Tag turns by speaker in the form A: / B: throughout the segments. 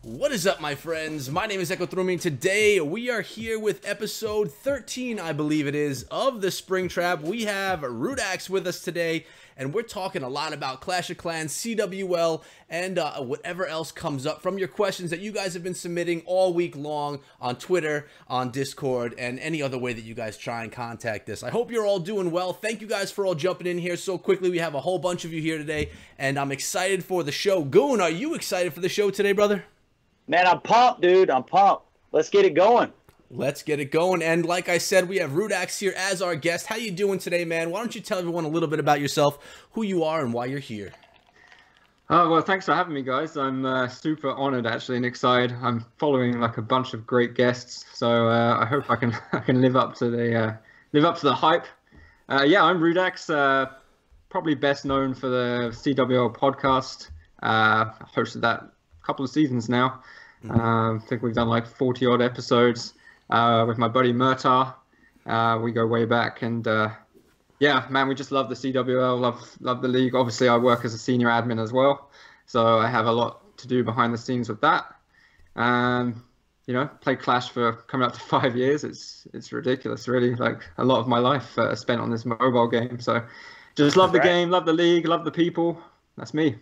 A: What is up, my friends? My name is Echo Throwing. Today we are here with episode 13, I believe it is, of the Spring Trap. We have RUDAX with us today, and we're talking a lot about Clash of Clans, CWL, and whatever else comes up from your questions that you guys have been submitting all week long on Twitter, on Discord, and any other way that you guys try and contact us. I hope you're all doing well. Thank you guys for all jumping in here so quickly. We have a whole bunch of you here today, and I'm excited for the show. Goon, are you excited for the show today, brother?
B: Man, I'm pumped, dude. I'm pumped. Let's get it going.
A: Let's get it going. And like I said, we have RUDAX here as our guest. How you doing today, man? Why don't you tell everyone a little bit about yourself, who you are, and why you're here?
C: Well, thanks for having me, guys. I'm super honored, actually, and excited. I'm following like a bunch of great guests, so I hope I can live up to the hype. Yeah, I'm RUDAX. Probably best known for the CWL podcast. I hosted that a couple of seasons now. I think we've done like 40 odd episodes with my buddy Murtar. We go way back, and yeah, man, we just love the CWL, love the league. Obviously, I work as a senior admin as well, so I have a lot to do behind the scenes with that. You know, played Clash for coming up to 5 years. It's ridiculous, really. Like a lot of my life spent on this mobile game. So just love the game, love the league, love the people. That's me.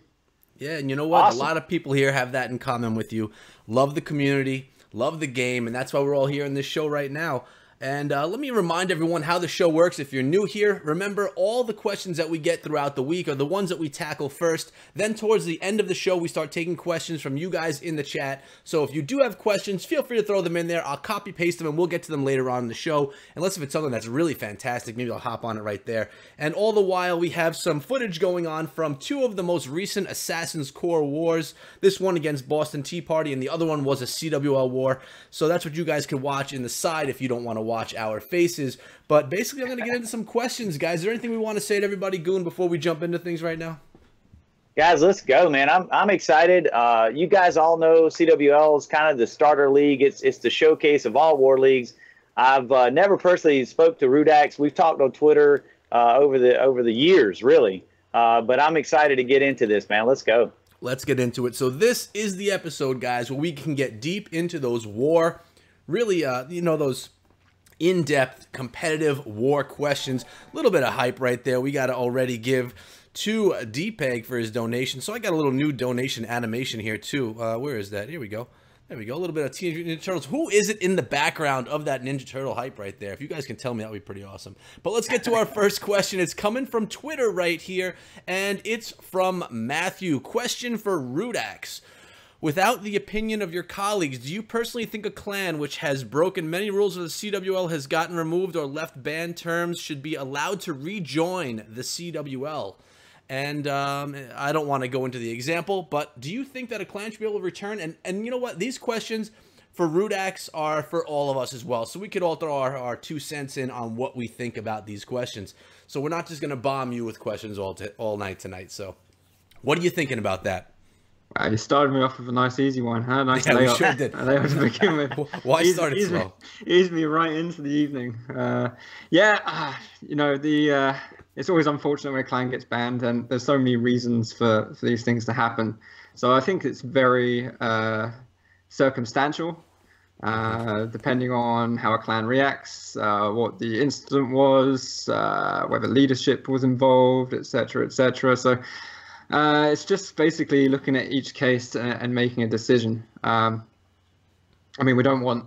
A: Yeah, and you know what? Awesome. A lot of people here have that in common with you. Love the community, love the game, and that's why we're all here in this show right now. And let me remind everyone how the show works. If you're new here, remember all the questions that we get throughout the week are the ones that we tackle first. Then towards the end of the show, we start taking questions from you guys in the chat. So if you do have questions, feel free to throw them in there. I'll copy paste them and we'll get to them later on in the show. Unless if it's something that's really fantastic, maybe I'll hop on it right there. And all the while, we have some footage going on from two of the most recent Assassin's Core wars. This one against Boston Tea Party, and the other one was a CWL war. So that's what you guys can watch in the side if you don't want to watch our faces. But basically, I'm going to get into some questions, guys. Is there anything we want to say to everybody, Goon, before we jump into things right now?
B: Guys, let's go, man. I'm excited. You guys all know CWL is kind of the starter league. It's the showcase of all war leagues. I've never personally spoke to RUDAX. We've talked on Twitter over the years, really. But I'm excited to get into this, man. Let's go.
A: Let's get into it. So this is the episode, guys, where we can get deep into those war, really, you know, those in-depth competitive war questions. A little bit of hype right there. We got to already give to DPEG for his donation. So I got a little new donation animation here too. Where is that? Here we go. There we go. A little bit of Teenage Mutant Ninja Turtles. Who is it in the background of that Ninja Turtle hype right there? If you guys can tell me, that would be pretty awesome. But let's get to our first question. It's coming from Twitter right here, and it's from Matthew. Question for RUDAX. Without the opinion of your colleagues, do you personally think a clan which has broken many rules of the CWL, has gotten removed or left banned terms, should be allowed to rejoin the CWL? And I don't want to go into the example, but do you think that a clan should be able to return? And you know what? These questions for RUDAX are for all of us as well. So we could all throw our 2 cents in on what we think about these questions. So we're not just going to bomb you with questions all night tonight. So what are you thinking about that?
C: You started me off with a nice easy one, huh? Nice
A: yeah,
C: layout.
A: We sure did.
C: Layout to begin with.
A: Why start it slow?
C: Ease me right into the evening. You know, it's always unfortunate when a clan gets banned, and there's so many reasons for these things to happen. So I think it's very circumstantial, depending on how a clan reacts, what the incident was, whether leadership was involved, etc., etc. So it's just basically looking at each case and making a decision. I mean, we don't want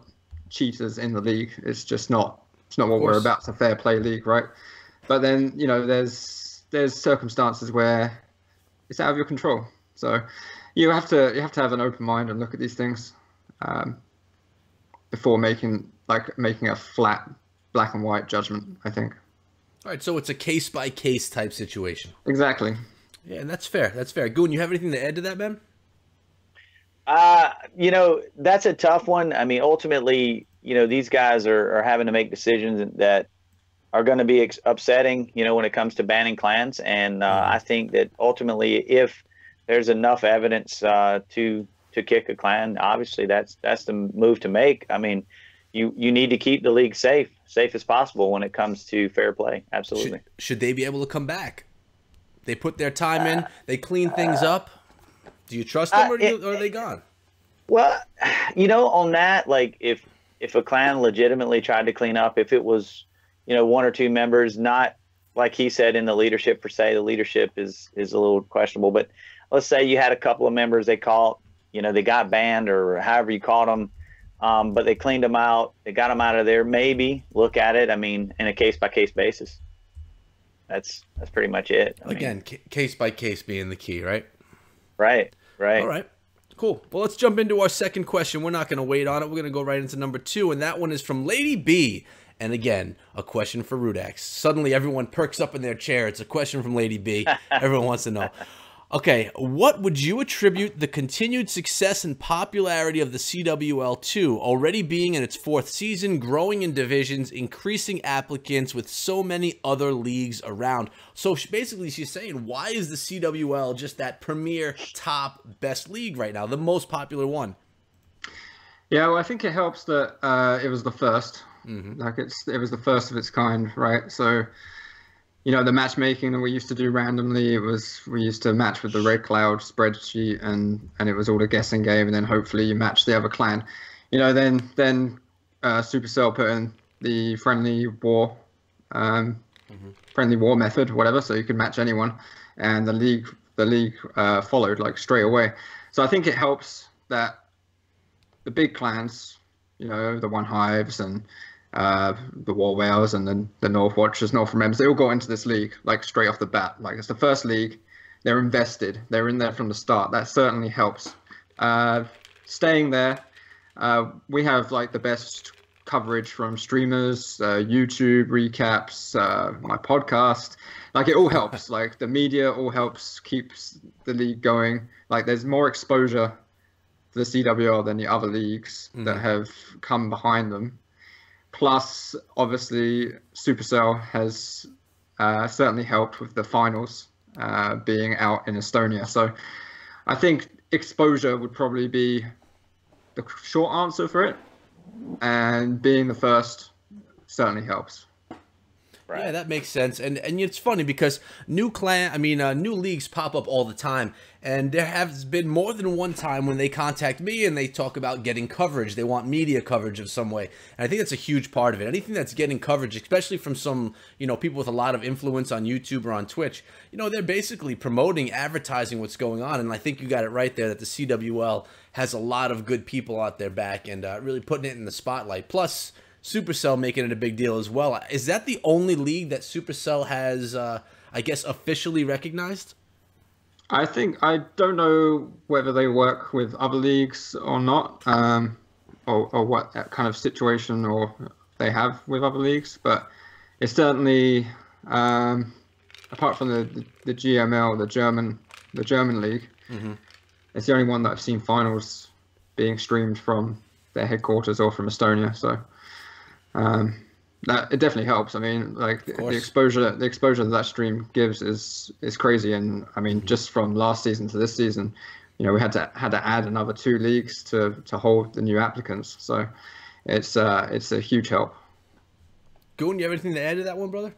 C: cheaters in the league. It's just not. It's not what we're about. It's a fair play league, right? But then, you know, there's circumstances where it's out of your control. So you have to have an open mind and look at these things before making a flat black and white judgment, I think.
A: All right, so it's a case by case type situation.
C: Exactly.
A: Yeah, and that's fair. That's fair. Goon, you have anything to add to that, man?
B: You know, that's a tough one. I mean, ultimately, you know, these guys are having to make decisions that are going to be upsetting, you know, when it comes to banning clans. And I think that ultimately, if there's enough evidence to kick a clan, obviously that's the move to make. I mean, you need to keep the league safe as possible when it comes to fair play. Absolutely.
A: Should they be able to come back? They put their time in. They clean things up. Do you trust them, or are they gone?
B: Well, you know, on that, like if a clan legitimately tried to clean up, if it was, you know, 1 or 2 members, not like he said in the leadership per se, the leadership is a little questionable. But let's say you had a couple of members they caught, you know, they got banned or however you caught them, but they cleaned them out, they got them out of there. Maybe look at it. I mean, in a case by case basis. That's pretty much it.
A: Again, case by case being the key, right?
B: Right.
A: All right. Cool. Well, let's jump into our second question. We're not going to wait on it. We're going to go right into number 2, and that one is from Lady B. And again, a question for RUDAX. Suddenly, everyone perks up in their chair. It's a question from Lady B. Everyone wants to know. Okay, what would you attribute the continued success and popularity of the CWL to, already being in its 4th season, growing in divisions, increasing applicants with so many other leagues around? So basically she's saying, why is the CWL just that premier top best league right now, the most popular one?
C: Yeah, well, I think it helps that it was the first. Like it was the first of its kind, right? So, you know, the matchmaking that we used to do randomly, we used to match with the Red Cloud spreadsheet, and it was all a guessing game, and then hopefully you match the other clan. You know, then Supercell put in the friendly war method, whatever, so you could match anyone, and the league followed like straight away. So I think it helps that the big clans, you know, the One Hives and the War Whales and then the North Watchers, North Remembers, they all got into this league like straight off the bat. Like it's the first league, they're invested, they're in there from the start. That certainly helps. Staying there, we have like the best coverage from streamers, YouTube recaps, my podcast. Like it all helps. Like the media all helps, keeps the league going. Like there's more exposure to the CWL than the other leagues that have come behind them. Plus, obviously, Supercell has certainly helped with the finals being out in Estonia. So I think exposure would probably be the short answer for it. And being the first certainly helps.
B: Right.
A: Yeah, that makes sense. And it's funny because new leagues pop up all the time. And there has been more than one time when they contact me and they talk about getting coverage. They want media coverage of some way. And I think that's a huge part of it. Anything that's getting coverage, especially from some, people with a lot of influence on YouTube or on Twitch, they're basically promoting, advertising what's going on. And I think you got it right there that the CWL has a lot of good people out there back and really putting it in the spotlight. Plus, Supercell making it a big deal as well. Is that the only league that Supercell has, I guess, officially recognized?
C: I don't know whether they work with other leagues or not, or what kind of situation or they have with other leagues, but it's certainly, apart from the GML, the German league, it's the only one that I've seen finals being streamed from their headquarters or from Estonia. So that it definitely helps. I mean, like the exposure that stream gives is crazy. And I mean, just from last season to this season, we had to add another 2 leagues to hold the new applicants. So it's a huge help.
A: Goon, you have anything to add to that one, brother?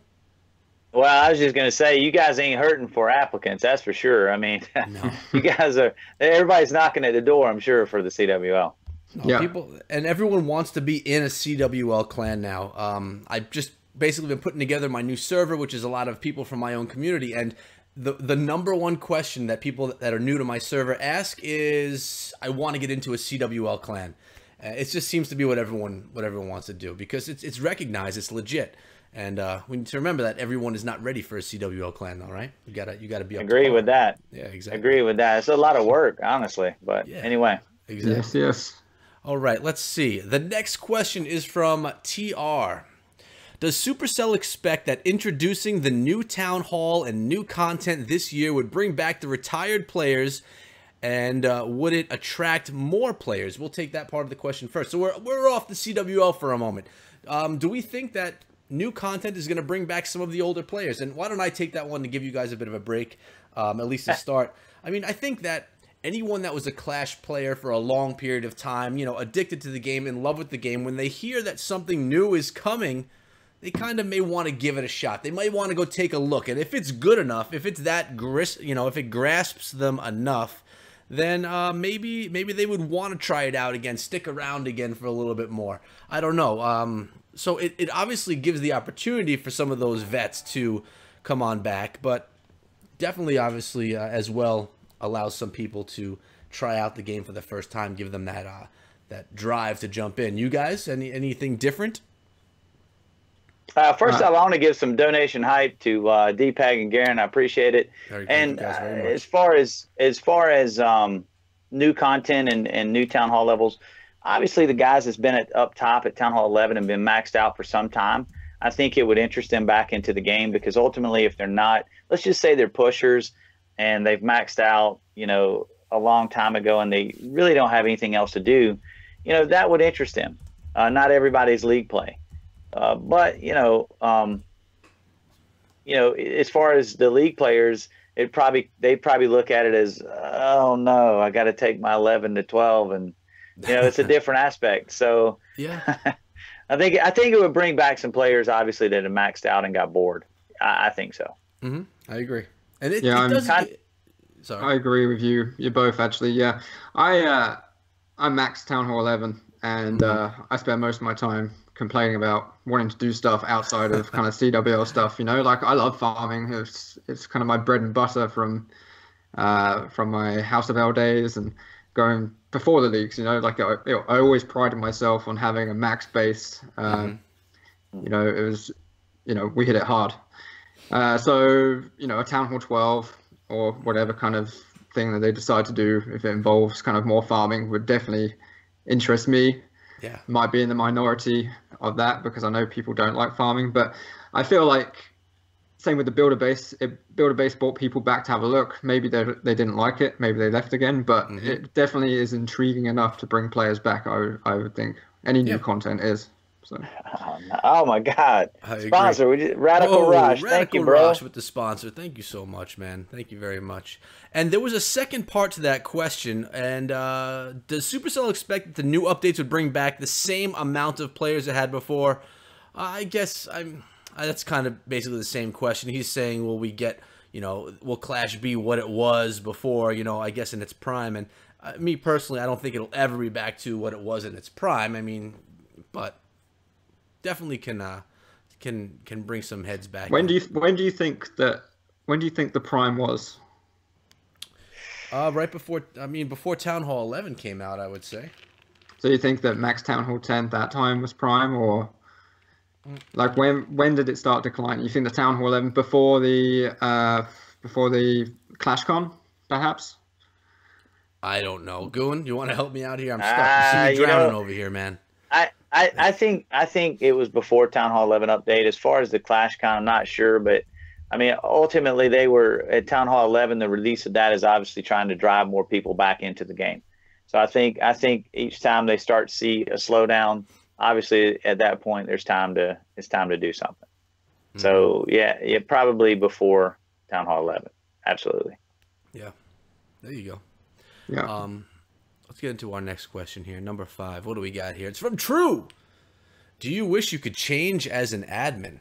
B: Well, I was just going to say, you guys ain't hurting for applicants, that's for sure. I mean, no. You guys everybody's knocking at the door, I'm sure, for the CWL.
A: No, yeah. People and everyone wants to be in a CWL clan now. I've just basically been putting together my new server, which is a lot of people from my own community. And the number one question that people that are new to my server ask is, I want to get into a CWL clan. It just seems to be what everyone wants to do because it's recognized, it's legit. And we need to remember that everyone is not ready for a CWL clan, though, right? You gotta be up
B: Agree with that.
A: Yeah, exactly.
B: Agree with that. It's a lot of work, honestly. But yeah, anyway.
A: Exactly.
C: Yes.
A: All right, let's see. The next question is from TR. Does Supercell expect that introducing the new Town Hall and new content this year would bring back the retired players, and would it attract more players? We'll take that part of the question first. So we're off the CWL for a moment. Do we think that new content is going to bring back some of the older players? And why don't I take that one to give you guys a bit of a break, at least to start. I mean, I think that anyone that was a Clash player for a long period of time, addicted to the game, in love with the game, when they hear that something new is coming, they kind of may want to give it a shot. They might want to go take a look. And if it's good enough, if it's that if it grasps them enough, then maybe they would want to try it out again, stick around again for a little bit more. I don't know. So it obviously gives the opportunity for some of those vets to come on back, but definitely, obviously, as well, allows some people to try out the game for the first time, give them that drive to jump in. You guys, anything different?
B: First off, I want to give some donation hype to DPAG and Garen. I appreciate it. And as far as new content and new Town Hall levels, obviously the guys that's been up top at Town Hall 11 and been maxed out for some time, I think it would interest them back into the game, because ultimately, if they're not, let's just say they're pushers and they've maxed out, a long time ago, and they really don't have anything else to do, that would interest them. Not everybody's league play. But as far as the league players, they probably look at it as, oh no, I got to take my 11 to 12, and it's a different aspect. So
A: yeah,
B: I think it would bring back some players, obviously, that have maxed out and got bored. I think so.
A: Mm-hmm. I agree. And
C: I agree with you. You both, actually. Yeah, I maxed Town Hall 11, and I spend most of my time complaining about wanting to do stuff outside of kind of CWL stuff. Like I love farming. It's kind of my bread and butter from my House of L days and going before the leagues. Like I always prided myself on having a max base. It was, we hit it hard. So a Town Hall 12 or whatever kind of thing that they decide to do, if it involves kind of more farming, would definitely interest me.
A: Yeah,
C: might be in the minority of that because I know people don't like farming, but I feel like same with the builder base. Builder base brought people back to have a look. Maybe they didn't like it, maybe they left again, but it definitely is intriguing enough to bring players back. I would think any new content is. So.
B: Oh my God! Sponsor, Radical Rush. Thank you, bro.
A: Rush with the sponsor. Thank you so much, man. Thank you very much. And there was a second part to that question. And does Supercell expect that the new updates would bring back the same amount of players it had before? I guess That's kind of basically the same question. He's saying, will we get, will Clash be what it was before, I guess in its prime? And me personally, I don't think it'll ever be back to what it was in its prime. I mean, but definitely can bring some heads back.
C: When do you think the prime was?
A: Right before, before Town Hall 11 came out, I would say.
C: So you think that Max Town Hall 10 that time was prime, or like when did it start declining? You think the Town Hall 11 before the ClashCon, perhaps?
A: I don't know. Goon, you want to help me out here? I'm stuck. You see me drowning over here, man.
B: I think it was before Town Hall 11 update. As far as the ClashCon, I'm not sure, but I mean, ultimately they were at Town Hall 11. The release of that is obviously trying to drive more people back into the game. So I think each time they start to see a slowdown, obviously at that point it's time to do something. Mm-hmm. So yeah, probably before Town Hall 11. Absolutely.
A: Yeah. There you go.
C: Yeah.
A: Let's get into our next question here. Number 5. What do we got here? It's from True. Do you wish you could change as an admin?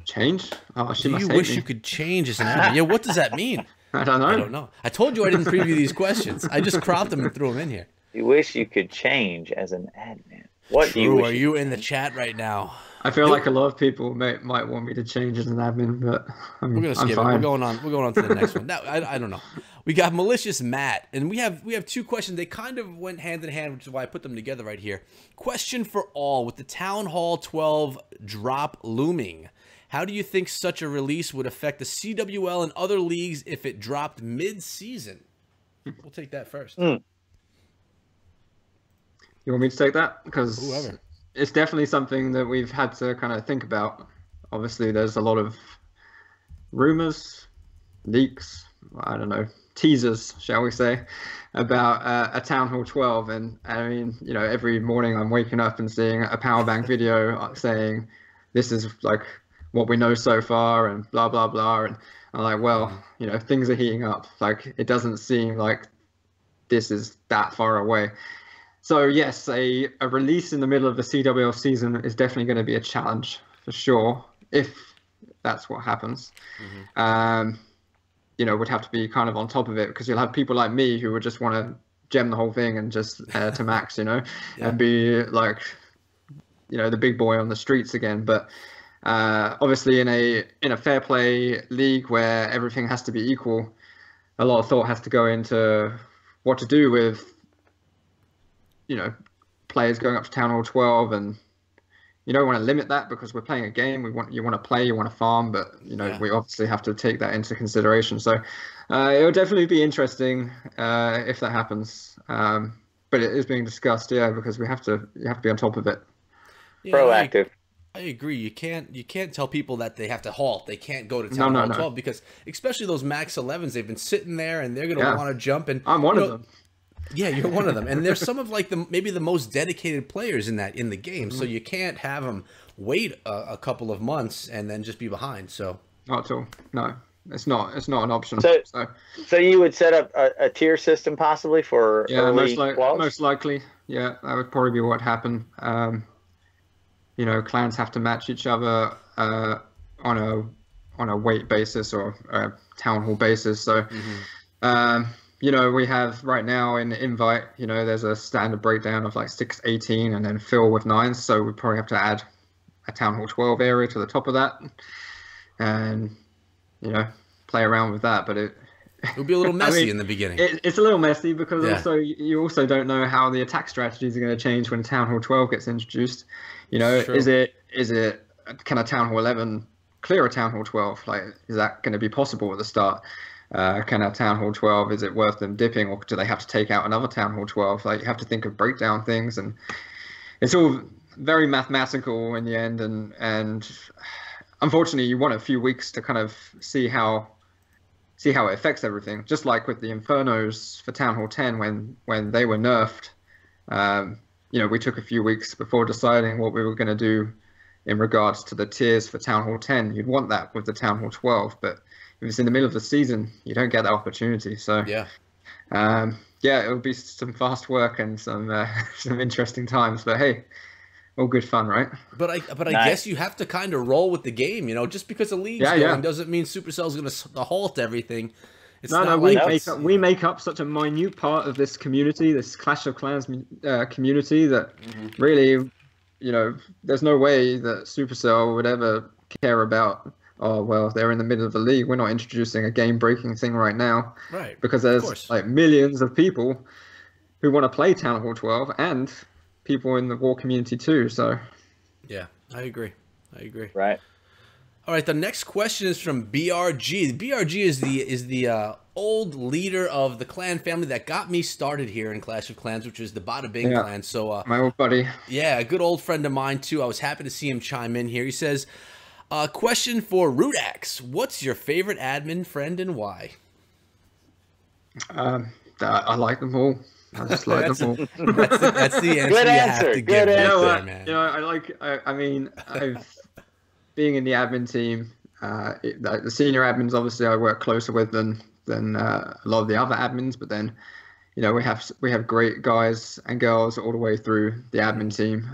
C: Change? Oh, she
A: Do you wish you could change as an admin? Yeah, what does that mean?
C: I don't know.
A: I don't know. I told you I didn't preview these questions. I just cropped them and threw them in here.
B: You wish you could change as an admin. What
A: True,
B: do you wish
A: are you in the chat right now?
C: I feel like a lot of people might want me to change as an admin, but
A: we're gonna skip it. We're going on to the next one. Now, I don't know. We got Malicious Matt, and we have 2 questions. They kind of went hand in hand, which is why I put them together right here. Question for all: with the Town Hall 12 drop looming, how do you think such a release would affect the CWL and other leagues if it dropped mid-season? We'll take that first.
C: You want me to take that? Because
A: whoever.
C: It's definitely something that we've had to kind of think about. Obviously, there's a lot of rumors, leaks, I don't know, teasers, shall we say, about a Town Hall 12. And I mean, every morning I'm waking up and seeing a Powerbank video saying, this is like what we know so far and blah, blah, blah. And I'm like, well, things are heating up. Like, it doesn't seem like this is that far away. So yes, a release in the middle of the CWL season is definitely going to be a challenge for sure, if that's what happens. Mm-hmm. Would have to be kind of on top of it, because you'll have people like me who would just want to gem the whole thing and just to max, yeah. And be like, the big boy on the streets again. But obviously in a fair play league where everything has to be equal, a lot of thought has to go into what to do with players going up to Town Hall 12, and you don't want to limit that because we're playing a game. You want to play, you want to farm, but we obviously have to take that into consideration. So it'll definitely be interesting if that happens. But it is being discussed, because you have to be on top of it.
B: Yeah, proactive.
A: I agree. You can't tell people that they have to halt. They can't go to Town Hall 12 because especially those Max 11s, they've been sitting there and they're going to want to jump. And
C: I'm one of them.
A: Yeah, you're one of them, and there's some of like maybe the most dedicated players in the game. So you can't have them wait a couple of months and then just be behind. So
C: not at all. No, it's not an option.
B: So you would set up a tier system possibly for early
C: most likely. Yeah, that would probably be what happened. Clans have to match each other on a weight basis or a Town Hall basis. So. We have right now in the invite, there's a standard breakdown of like 6-18 and then fill with 9s. So we probably have to add a Town Hall 12 area to the top of that and, play around with that. But
A: it'll be a little messy in the beginning.
C: It's a little messy because you also don't know how the attack strategies are going to change when Town Hall 12 gets introduced. Is it can a Town Hall 11 clear a Town Hall 12? Like, is that going to be possible at the start? Can a Town Hall 12, is it worth them dipping, or do they have to take out another Town Hall 12? Like, you have to think of breakdown things, and it's all very mathematical in the end. And unfortunately, you want a few weeks to kind of see how it affects everything. Just like with the Infernos for Town Hall 10, when they were nerfed, we took a few weeks before deciding what we were going to do in regards to the tiers for Town Hall 10. You'd want that with the Town Hall 12, but if it's in the middle of the season, you don't get that opportunity. So it'll be some fast work and some interesting times. But hey, all good fun, right?
A: But I guess you have to kind of roll with the game, you know. Just because the league's going doesn't mean Supercell's going to halt everything. It's
C: no, we make up such a minute part of this community, this Clash of Clans community, that really, you know, there's no way that Supercell would ever care about, oh, well, they're in the middle of the league, we're not introducing a game-breaking thing right now.
A: Right.
C: Because there's like millions of people who want to play Town Hall 12 and people in the war community too, so.
A: Yeah, I agree.
B: Right.
A: All right, the next question is from BRG. BRG is the old leader of the clan family that got me started here in Clash of Clans, which is the Bada Bing clan. So
C: my old buddy.
A: Yeah, a good old friend of mine too. I was happy to see him chime in here. He says, question for RUDAX. What's your favorite admin friend and why?
C: I like them all. I just like them all.
A: That's the answer.
B: Good answer. Good answer.
A: Man.
C: You know, I mean, being in the admin team, the senior admins, obviously, I work closer with than a lot of the other admins. But then, you know, we have great guys and girls all the way through the admin team.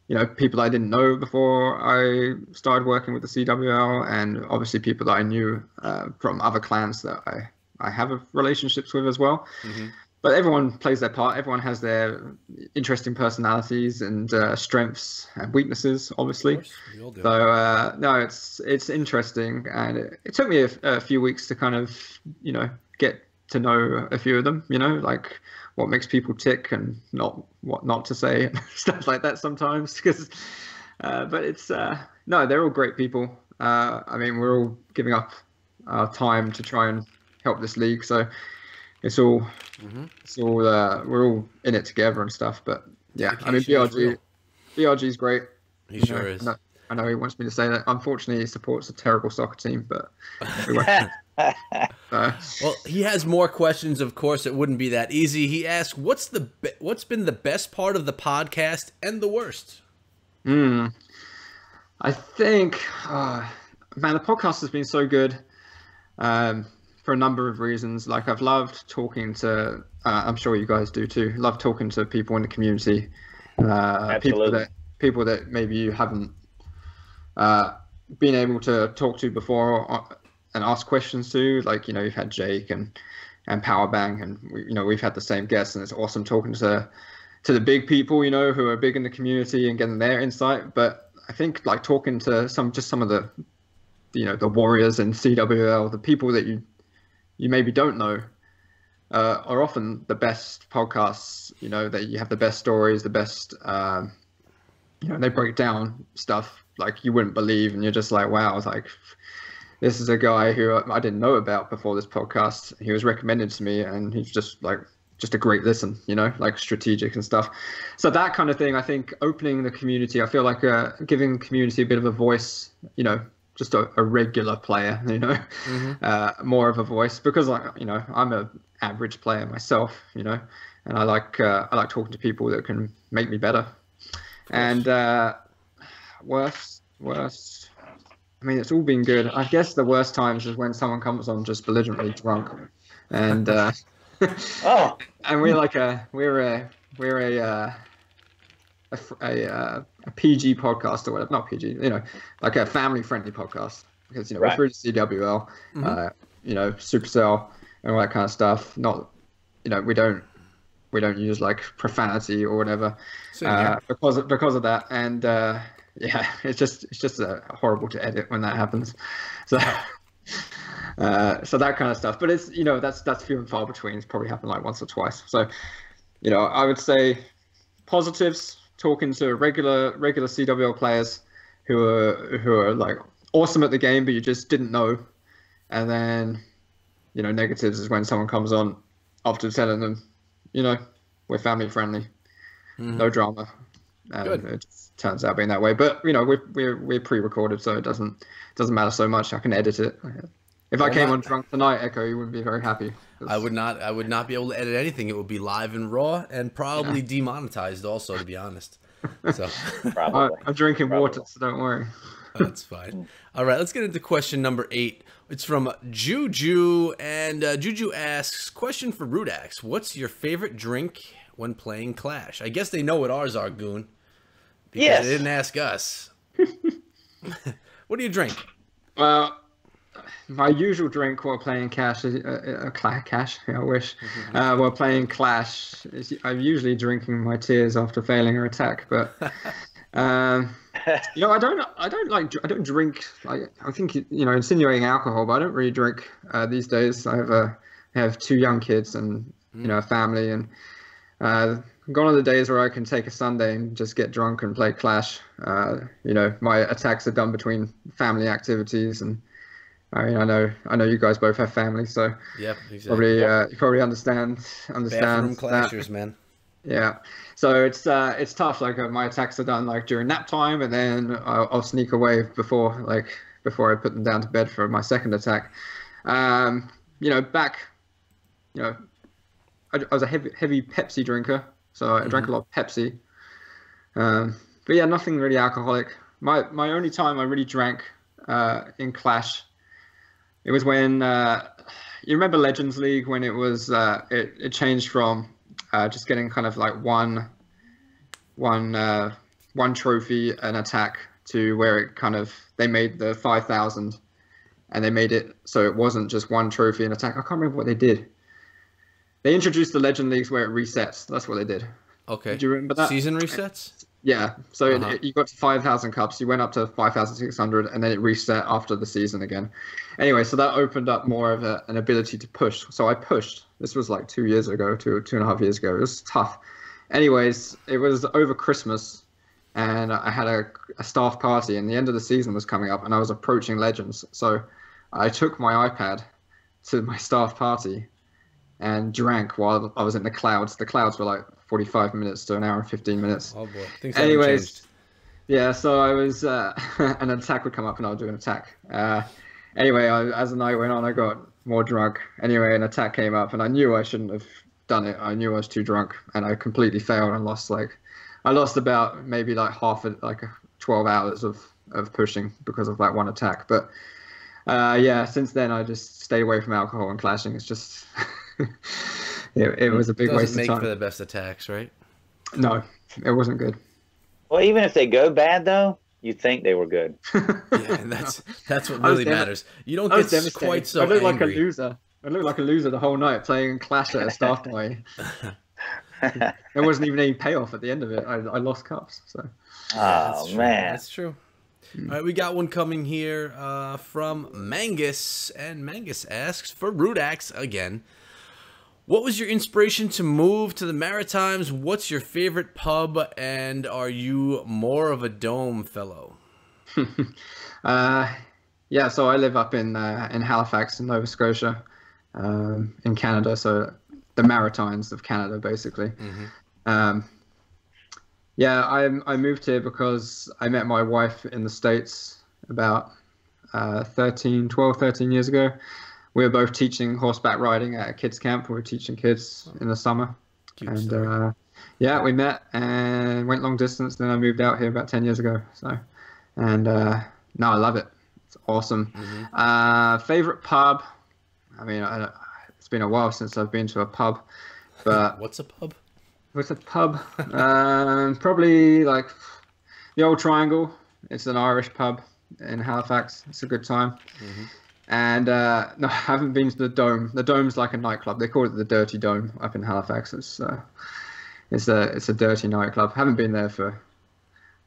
C: You know, people I didn't know before I started working with the CWL, and obviously people that I knew from other clans that I have relationships with as well. But everyone plays their part. Everyone has their interesting personalities and strengths and weaknesses, obviously.
A: We all do.
C: So no, it's interesting, and it took me a few weeks to kind of, you know, get to know a few of them. You know, like what makes people tick and what not to say and stuff like that sometimes. Because, but it's no, they're all great people. I mean, we're all giving up our time to try and help this league, so. It's all we're all in it together and stuff. But yeah, I mean, BRG's great.
A: He sure is.
C: I know he wants me to say that. Unfortunately, he supports a terrible soccer team, but
A: well, he has more questions. Of course, it wouldn't be that easy. He asked, "What's been the best part of the podcast and the worst?"
C: I think, man, the podcast has been so good. For a number of reasons. Like, I've loved talking to, I'm sure you guys do too, love talking to people in the community, people that maybe you haven't been able to talk to before and ask questions to. Like, you know, you've had Jake and Powerbang, and we've had the same guests, and it's awesome talking to the big people, you know, who are big in the community and getting their insight. But I think like talking to some of the, you know, the warriors in CWL, the people that you maybe don't know, are often the best podcasts, you know, that you have the best stories, the best, you know, they break down stuff like you wouldn't believe, and you're just like, wow, it's like, this is a guy who I didn't know about before this podcast. He was recommended to me, and he's just a great listen, you know, like strategic and stuff. So that kind of thing, I think opening the community, I feel like giving the community a bit of a voice, you know, just a regular player, you know, more of a voice, because you know, I'm a average player myself, you know, and I like talking to people that can make me better. And worst, I mean, it's all been good. I guess the worst times is when someone comes on just belligerently drunk, and and we're a PG podcast or whatever, not PG, you know, like a family-friendly podcast, because, you know, we're through the CWL, you know, Supercell and all that kind of stuff. Not, you know, we don't use like profanity or whatever, because of that. And yeah, it's just horrible to edit when that happens. So so that kind of stuff. But it's, you know, that's few and far between. It's probably happened like once or twice. So, you know, I would say positives, talking to regular CWL players who are like awesome at the game, but you just didn't know. And then, you know, negatives is when someone comes on after telling them, you know, we're family friendly, no drama, and it just turns out being that way. But, you know, we're pre-recorded, so it doesn't matter so much. I can edit it. If I came on drunk tonight, Echo, you wouldn't be very happy.
A: I would not be able to edit anything. It would be live and raw, and probably demonetized also, to be honest. So
C: I'm drinking water, so don't worry.
A: That's fine. All right, let's get into question number 8. It's from Juju, and Juju asks, question for RUDAX. What's your favorite drink when playing Clash? I guess they know what ours are, Goon. Because
B: Yes.
A: they didn't ask us. What do you drink?
C: Well, my usual drink while playing Cash is Cash. I wish. While playing Clash, I'm usually drinking my tears after failing an attack. But you know, I don't drink. I think insinuating alcohol, but I don't really drink these days. I have 2 young kids and a family, and gone are the days where I can take a Sunday and just get drunk and play Clash. My attacks are done between family activities, and I mean, I know you guys both have families, so
A: Yep, exactly.
C: you probably understand
A: Bathroom
C: that.
A: clashers, man.
C: Yeah, so it's tough. Like my attacks are done like during nap time, and then I'll sneak away before I put them down to bed for my second attack. I was a heavy Pepsi drinker, so I drank a lot of Pepsi. But yeah, nothing really alcoholic. My only time I really drank in Clash, it was when you remember Legends League, when it was it changed from just getting kind of like one trophy an attack to where it kind of, they made the 5,000 and they made it so it wasn't just one trophy an attack. I can't remember what they did. They introduced the Legend Leagues where it resets. That's what they did.
A: Okay.
C: Do you remember that?
A: Season resets?
C: Yeah. So you got to 5,000 cups. You went up to 5,600, and then it reset after the season again. Anyway, so that opened up more of an ability to push. So I pushed. This was like 2 years ago, 2.5 years ago. It was tough. Anyways, it was over Christmas, and I had a staff party, and the end of the season was coming up, and I was approaching Legends. So I took my iPad to my staff party and drank while I was in the clouds. The clouds were like 45 minutes to an hour and 15 minutes.
A: Oh boy. Things haven't changed.
C: Yeah, so I was, an attack would come up and I would do an attack. Anyway, as the night went on, I got more drunk. Anyway, an attack came up and I knew I shouldn't have done it. I knew I was too drunk and I completely failed and lost about maybe like 12 hours of pushing because of that one attack. But yeah, since then I just stayed away from alcohol and clashing. It's just... it was a big waste of time.
A: Doesn't make for the best attacks, right?
C: No, it wasn't good.
B: Well, even if they go bad, though, you think they were good.
A: Yeah, and that's what really matters. You don't get quite so angry.
C: I looked like a loser. I looked like a loser the whole night playing Clash at a staff party. There wasn't even any payoff at the end of it. I lost cups. So.
B: Oh, man.
A: That's true. All right, we got one coming here from Mangus, and Mangus asks for RUDAX again. What was your inspiration to move to the Maritimes? What's your favorite pub, and are you more of a Dome fellow?
C: Yeah, so I live up in Halifax, in Nova Scotia, in Canada. So the Maritimes of Canada, basically. Yeah, I moved here because I met my wife in the States about 12, 13 years ago. We were both teaching horseback riding at a kids camp. We were teaching kids in the summer.
A: Cute
C: and
A: story.
C: yeah, we met and went long distance. Then I moved out here about 10 years ago. So, and no, I love it. It's awesome. Favorite pub? I mean, it's been a while since I've been to a pub. But
A: what's a pub?
C: What's a pub? Probably like the Old Triangle. It's an Irish pub in Halifax. It's a good time. And no, I haven't been to the Dome. The Dome's like a nightclub. They call it the Dirty Dome up in Halifax. It's a dirty nightclub. Haven't been there for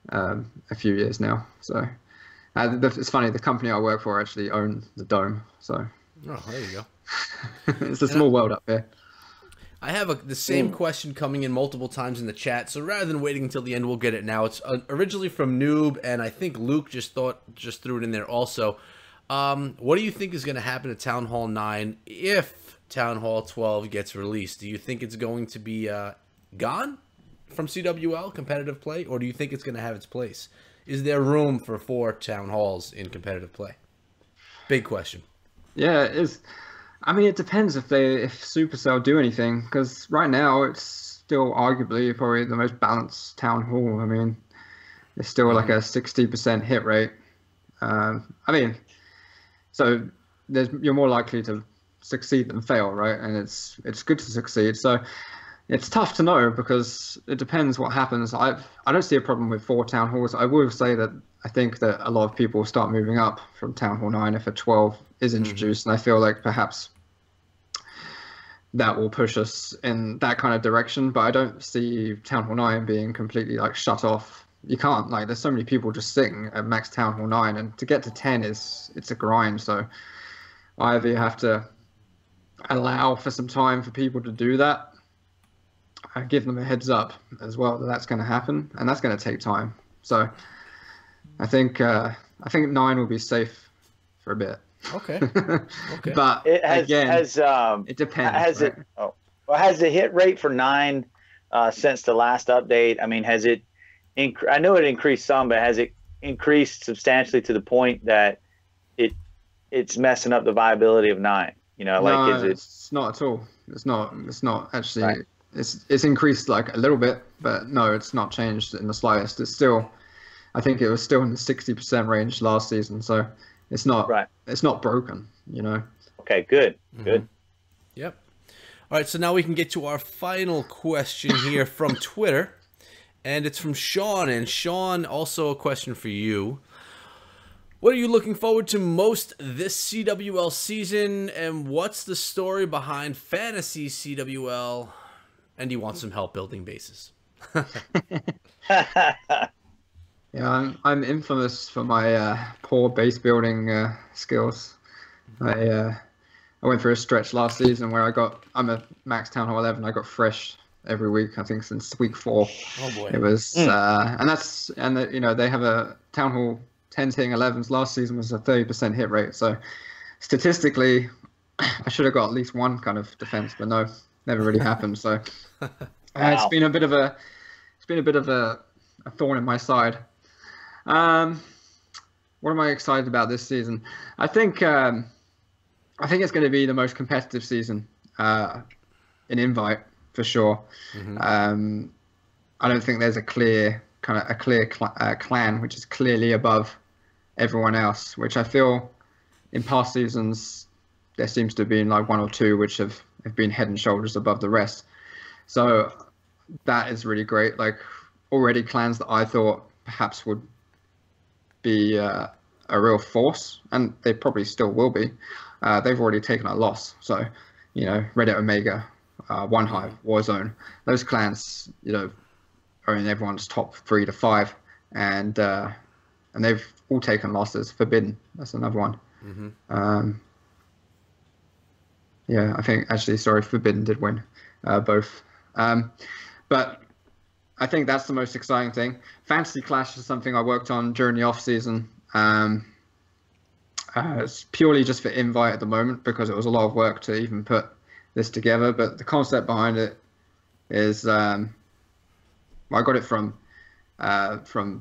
C: a few years now. So it's funny. The company I work for actually own the Dome. So
A: oh, there you go.
C: It's a small world up there.
A: I have the same question coming in multiple times in the chat, so rather than waiting until the end, we'll get it now. It's originally from Noob, and I think Luke just threw it in there also. What do you think is going to happen to Town Hall 9 if Town Hall 12 gets released? Do you think it's going to be gone from CWL competitive play, or do you think it's going to have its place? Is there room for 4 Town Halls in competitive play? Big question.
C: Yeah, it is. I mean, it depends if Supercell do anything, because right now it's still arguably probably the most balanced Town Hall. I mean, it's still like a 60% hit rate. I mean, so you're more likely to succeed than fail, right? And it's good to succeed. So It's tough to know because it depends what happens. I don't see a problem with 4 Town Halls. I will say that I think that a lot of people will start moving up from Town Hall 9 if a 12 is introduced, and I feel like perhaps that will push us in that kind of direction. But I don't see Town Hall 9 being completely like shut off. You can't, like, there's so many people just sitting at max Town Hall 9, and to get to 10 it's a grind. So either you have to allow for some time for people to do that, give them a heads up as well that that's going to happen, and that's going to take time. So I think 9 will be safe for a bit.
A: Okay. Okay.
C: But
B: It
C: it depends.
B: Has the hit rate for 9 since the last update? I mean, has it I know it increased some, but has it increased substantially to the point that it's messing up the viability of 9? You know, like,
C: no,
B: is it?
C: It's not at all. It's not actually.
B: Right.
C: It's increased like a little bit, but no, it's not changed in the slightest. It's still, I think it was still in the 60% range last season, so it's not
B: Right.
C: It's not broken, you know.
B: Okay, good, good.
A: Yep. All right, so now we can get to our final question here from Twitter, and it's from Sean. And Sean, also a question for you. What are you looking forward to most this CWL season, and what's the story behind Fantasy CWL? And he wants some help building bases.
C: Yeah, I'm infamous for my poor base building skills. I went through a stretch last season where I'm a max Town Hall 11. I got fresh every week, I think since week 4.
A: Oh boy.
C: It was you know, they have a Town Hall 10s hitting 11s. Last season was a 30% hit rate. So statistically, I should have got at least one kind of defense, but no, never really happened. So it's been a bit of a thorn in my side. What am I excited about this season? I think it's going to be the most competitive season in Invite for sure. I don't think there's a clear clan which is clearly above everyone else, which I feel in past seasons there seems to have been like 1 or 2 which have been head and shoulders above the rest. So that is really great. Like, already clans that I thought perhaps would be a real force, and they probably still will be, they've already taken a loss. So, you know, Reddit Omega, One Hive, Warzone, those clans, you know, are in everyone's top 3 to 5, and they've all taken losses. Forbidden, that's another one. Yeah, I think actually, sorry, Forbidden did win both. But I think that's the most exciting thing. Fantasy Clash is something I worked on during the off season. It's purely just for Invite at the moment because it was a lot of work to even put this together. But the concept behind it is, I got it from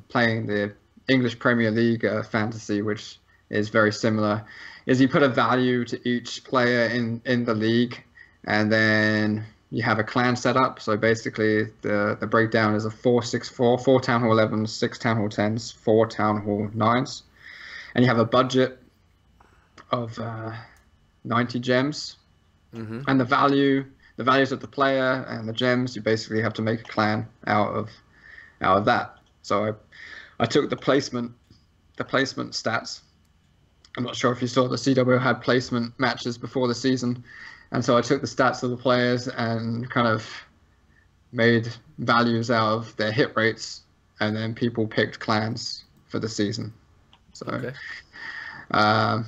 C: playing the English Premier League fantasy, which is very similar. Is you put a value to each player in the league, and then you have a clan set up. So basically, the breakdown is a 4-6-4, 4 Town Hall 11s, 6 Town Hall 10s, 4 Town Hall 9s, and you have a budget of 90 gems, and the values of the player and the gems, you basically have to make a clan out of that. So I took the placement stats. I'm not sure if you saw the CWL had placement matches before the season. And so I took the stats of the players and kind of made values out of their hit rates, and then people picked clans for the season. So,
A: okay.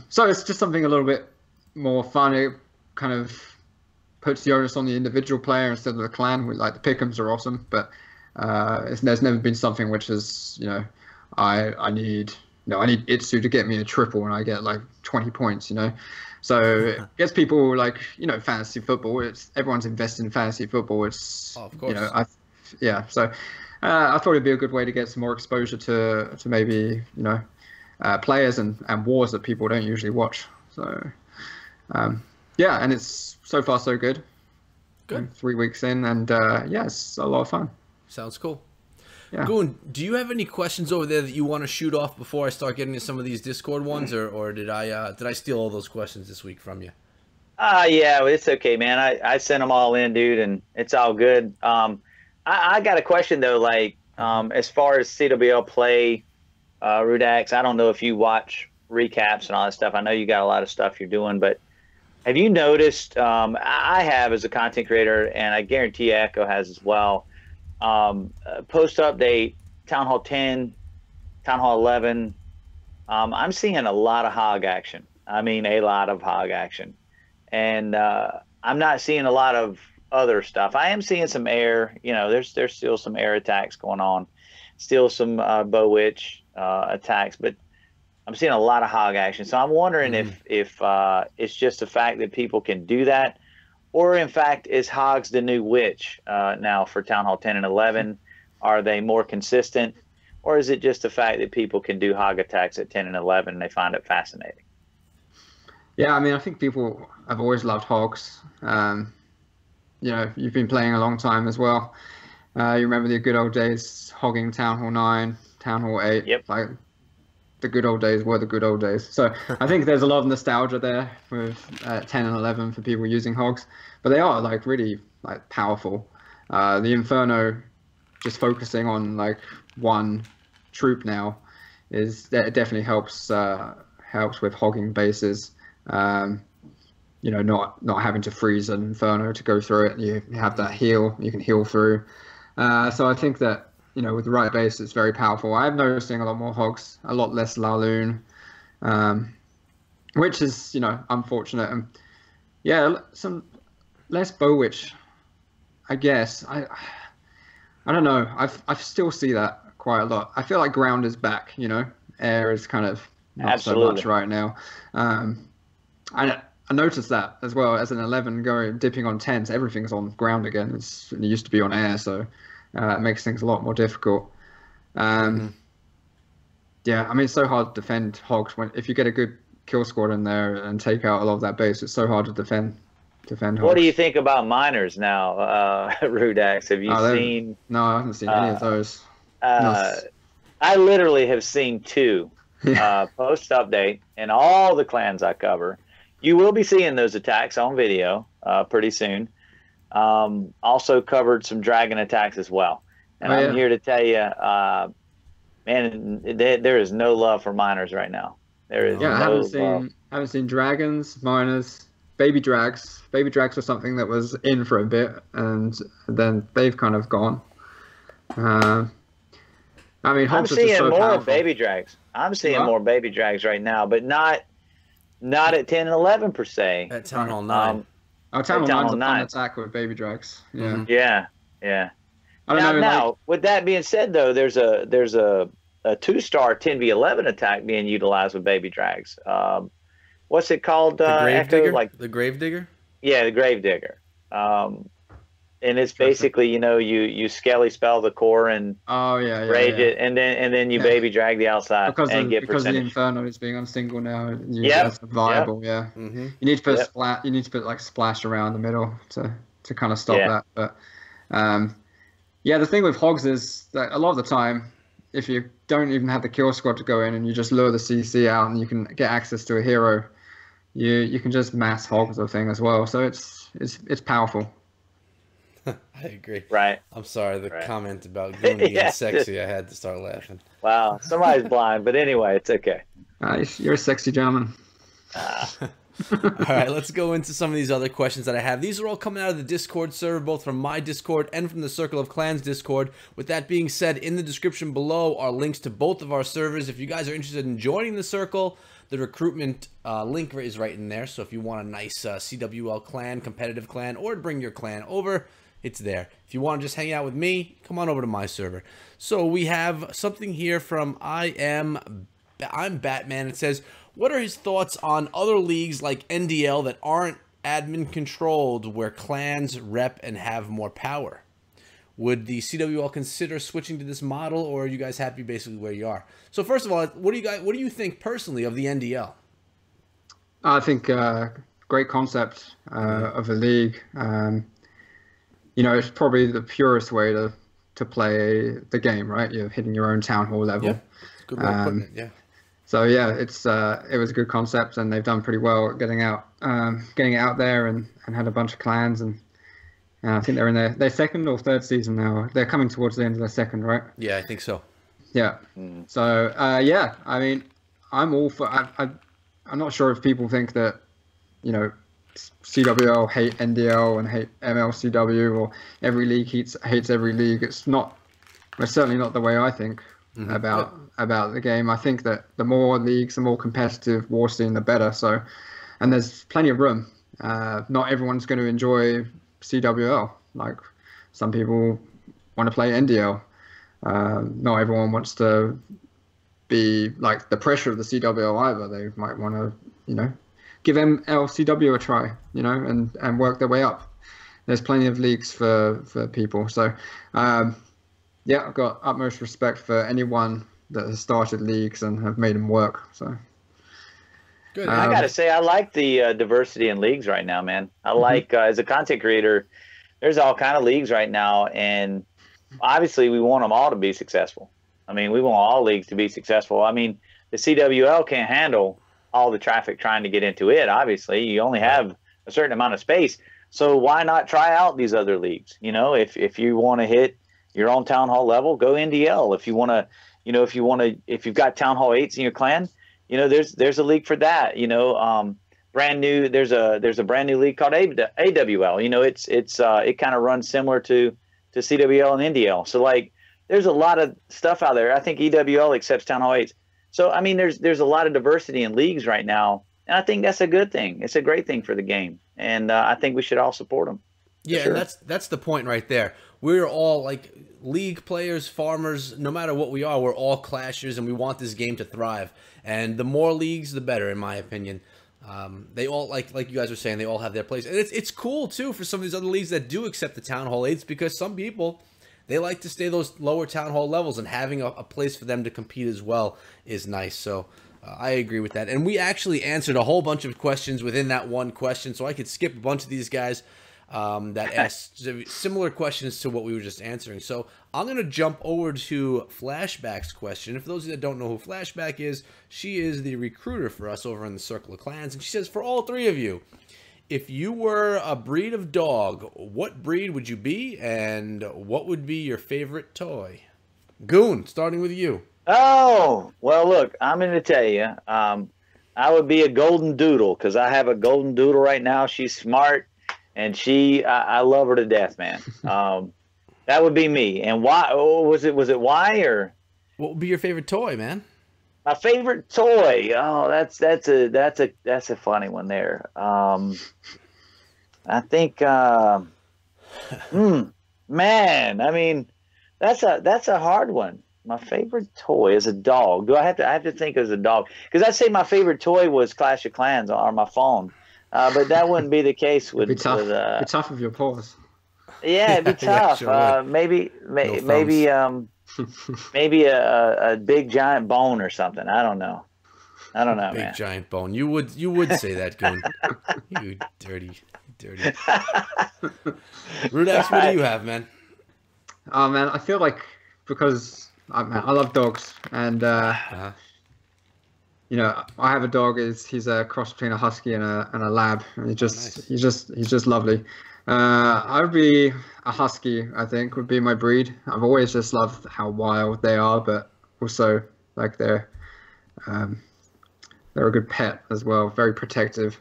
C: So it's just something a little bit more fun. It kind of puts the onus on the individual player instead of the clan. Like, the pick'ems are awesome, but there's never been something which is, you know, I need Itsu to get me a triple and I get like 20 points, you know. So it gets people, like, you know, fantasy football. Everyone's invested in fantasy football. It's,
A: of course.
C: You know, So I thought it'd be a good way to get some more exposure to maybe, you know, players and wars that people don't usually watch. So yeah, and it's so far so good.
A: Good.
C: 3 weeks in, and yeah, it's a lot of fun.
A: Sounds cool.
C: Yeah.
A: Goon, do you have any questions over there that you want to shoot off before I start getting to some of these Discord ones, or did I steal all those questions this week from you?
B: Yeah, it's okay, man. I sent them all in, dude, and it's all good. I got a question though, like, as far as CWL play, RUDAX, I don't know if you watch recaps and all that stuff. I know you got a lot of stuff you're doing, but have you noticed, I have as a content creator, and I guarantee Echo has as well, post update, Town Hall 10, Town Hall 11, I'm seeing a lot of hog action. I mean, a lot of hog action. And I'm not seeing a lot of other stuff. I am seeing some air, there's still some air attacks going on, still some bow witch attacks, but I'm seeing a lot of hog action. So I'm wondering if it's just the fact that people can do that, or in fact, is hogs the new witch now for Town Hall 10 and 11? Are they more consistent, or is it just the fact that people can do hog attacks at 10 and 11 and they find it fascinating?
C: Yeah, I mean, I think people have always loved hogs. You've been playing a long time as well. You remember the good old days, hogging Town Hall 9, Town Hall 8.
B: Yep.
C: Like, the good old days were the good old days. So I think there's a lot of nostalgia there with 10 and 11 for people using hogs. But they are, like, really, like, powerful. The Inferno, just focusing on, like, one troop now, that definitely helps with hogging bases. Not having to freeze an Inferno to go through it. You have that heal, you can heal through. So I think that, with the right base, it's very powerful. I'm noticing a lot more hogs, a lot less Laloon, which is, unfortunate. And yeah, some less bow witch, I guess. I don't know. I still see that quite a lot. I feel like ground is back, air is kind of not
B: Absolutely.
C: so much right now. I noticed that as well as an 11 dipping on 10s, everything's on ground again. It used to be on air, so it makes things a lot more difficult. Yeah, I mean, it's so hard to defend hogs if you get a good kill squad in there and take out a lot of that base. It's so hard to defend hogs.
B: What do you think about miners now, RUDAX? Have you seen?
C: No, I haven't seen any of those.
B: I literally have seen two post update in all the clans I cover. You will be seeing those attacks on video pretty soon. Also covered some dragon attacks as well. And I'm here to tell you, man, there is no love for miners right now. There is
C: I haven't seen dragons, miners, baby drags. Baby drags were something that was in for a bit, and then they've kind of gone. I mean,
B: I'm seeing
C: so
B: more
C: powerful.
B: baby drags. I'm seeing more baby drags right now, but not at 10 and 11 per se.
A: At Town Hall 9.
C: Town Hall 9's a fun attack with baby drags. Yeah.
B: Yeah.
C: Now,
B: with that being said, though, there's a 2-star 10v11 attack being utilized with baby drags. What's it called?
A: The Grave Digger?
B: Like
A: the Grave Digger?
B: Yeah, the Grave Digger. And it's basically, you skelly spell the core and rage it, and then you baby drag the outside
C: because
B: percentage.
C: the Inferno is being on single now. That's viable. Yeah.
A: Mm-hmm.
C: You need to put you need to put like splash around the middle to kind of stop that. But the thing with hogs is that a lot of the time, if you don't even have the kill squad to go in and you just lure the CC out and you can get access to a hero, you can just mass hog the thing as well. So it's powerful.
A: I agree.
B: Right.
A: I'm sorry, the comment about Goon being sexy, I had to start laughing.
B: Wow, somebody's blind, but anyway, it's okay.
C: You're a sexy gentleman.
A: All right, let's go into some of these other questions that I have. These are all coming out of the Discord server, both from my Discord and from the Circle of Clans Discord. With that being said, in the description below are links to both of our servers. If you guys are interested in joining the Circle, the recruitment link is right in there. So if you want a nice CWL clan, competitive clan, or to bring your clan over, it's there. If you want to just hang out with me, come on over to my server. So we have something here from I'm Batman. It says, what are his thoughts on other leagues like NDL that aren't admin controlled, where clans rep and have more power? Would the CWL consider switching to this model, or are you guys happy basically where you are? So first of all, what do you think personally of the NDL?
C: I think great concept of a league. It's probably the purest way to play the game, right? You're hitting your own town hall level.
A: Yeah, good way of putting it, yeah.
C: So yeah, it was a good concept, and they've done pretty well at getting out getting it out there, and had a bunch of clans, and I think they're in their second or third season now. They're coming towards the end of their second, right?
A: Yeah, I think so.
C: Yeah. So yeah, I mean, I'm all for. I'm not sure if people think that, you know, CWL hate NDL and hate MLCW, or every league hates every league. It's certainly not the way I think about the game. I think that the more leagues, the more competitive war scene, the better. So, and there's plenty of room. Not everyone's going to enjoy CWL. Like, some people want to play NDL. Not everyone wants to be like the pressure of the CWL either. They might want to, you know, give MLCW a try, you know, and work their way up. There's plenty of leagues for people. So, yeah, I've got utmost respect for anyone that has started leagues and have made them work. So,
B: good. I gotta say, I like the diversity in leagues right now, man. I like as a content creator, there's all kind of leagues right now, and obviously we want them all to be successful. I mean, we want all leagues to be successful. I mean, the CWL can't handle all the traffic trying to get into it. Obviously, you only have a certain amount of space. So why not try out these other leagues? You know, if you want to hit your own town hall level, go NDL. If you want to, you know, if you've got town hall 8s in your clan, you know, there's a league for that. You know, brand new. There's a brand new league called AWL. You know, it kind of runs similar to CWL and NDL. So like, there's a lot of stuff out there. I think EWL accepts town hall 8s. So I mean, there's a lot of diversity in leagues right now, and I think that's a good thing. It's a great thing for the game, and I think we should all support them.
A: Yeah, sure. And that's the point right there. We're all like league players, farmers. No matter what we are, we're all clashers, and we want this game to thrive. And the more leagues, the better, in my opinion. They all, like you guys were saying, they all have their place, and it's cool too for some of these other leagues that do accept the town hall 8s, because some people, they like to stay those lower town hall levels, and having a place for them to compete as well is nice. So I agree with that. And we actually answered a whole bunch of questions within that one question, so I could skip a bunch of these guys that asked similar questions to what we were just answering. So I'm going to jump over to Flashback's question. And for those of you that don't know who Flashback is, she is the recruiter for us over in the Circle of Clans. And she says, for all three of you, if you were a breed of dog, what breed would you be, and what would be your favorite toy? Goon, starting with you.
B: Oh, well, look, I'm going to tell you, I would be a golden doodle, because I have a golden doodle right now. She's smart, and I love her to death, man. That would be me. And why? Oh, was it why, or
A: what would be your favorite toy, man?
B: My favorite toy. Oh, that's a funny one there. I think, man, I mean, that's a hard one. My favorite toy is a dog. I have to think as a dog, because I'd say my favorite toy was Clash of Clans on my phone, but that wouldn't be the case with.
C: It'd be tough with your paws.
B: Yeah, it'd be tough.
A: Yeah, sure
B: maybe maybe a big giant bone or something. I don't know,
A: big
B: man.
A: Giant bone. You would say that, Goon. You dirty. RUDAX, what do you have, man?
C: Oh man, I feel like, because I love dogs, and you know, I have a dog. He's a cross between a husky and a lab, and he's just lovely. I would be a husky, I think, would be my breed. I've always just loved how wild they are, but also like they're a good pet as well, very protective.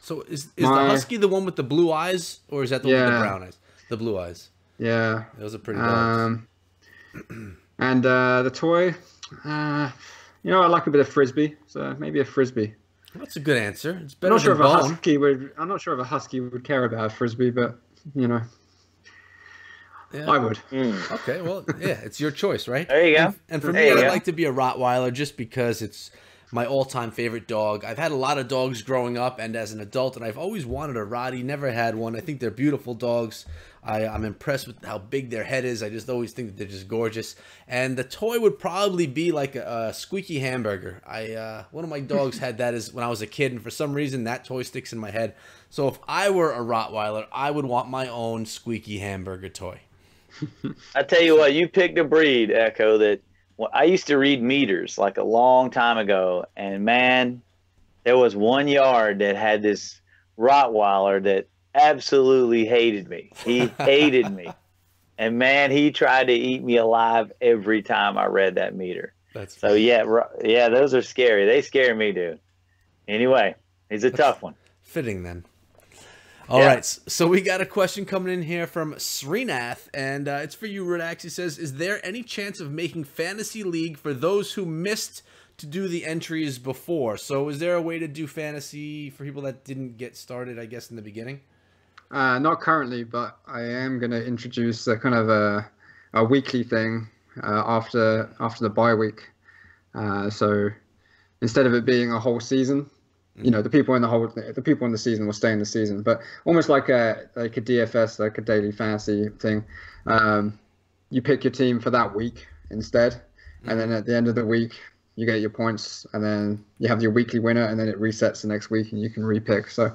A: So is the husky the one with the blue eyes, or is that the one with the brown eyes? The blue eyes.
C: Yeah.
A: Those are pretty dogs.
C: And the toy, you know, I like a bit of frisbee, so maybe a frisbee.
A: That's a good answer. It's better than bone.
C: I'm not sure if a husky would care about a frisbee, but you know, I would.
A: Okay, well, yeah, it's your choice, right?
B: There you go.
A: And for me, I'd like to be a Rottweiler, just because it's my all-time favorite dog. I've had a lot of dogs growing up and as an adult, and I've always wanted a Rottie, never had one. I think they're beautiful dogs. I'm impressed with how big their head is. I just always think that they're just gorgeous. And the toy would probably be like a squeaky hamburger. One of my dogs had that when I was a kid, and for some reason that toy sticks in my head. So if I were a Rottweiler, I would want my own squeaky hamburger toy.
B: I tell you what, you picked a breed, Echo, that I used to read meters like a long time ago, and man, there was 1 yard that had this Rottweiler that absolutely hated me. He hated me. And man, he tried to eat me alive every time I read that meter.
A: That's
B: so yeah, those are scary. They scare me, dude. Anyway, he's a tough one.
A: Fitting then. All right, so we got a question coming in here from Srinath, and it's for you, RUDAX. He says, is there any chance of making Fantasy League for those who missed to do the entries before? So is there a way to do Fantasy for people that didn't get started, I guess, in the beginning?
C: Not currently, but I am going to introduce a kind of a weekly thing after the bye week. So instead of it being a whole season, you know, the people in the season will stay in the season, but almost like a DFS, like a daily fantasy thing. You pick your team for that week instead, and then at the end of the week, you get your points, and then you have your weekly winner, and then it resets the next week, and you can repick. So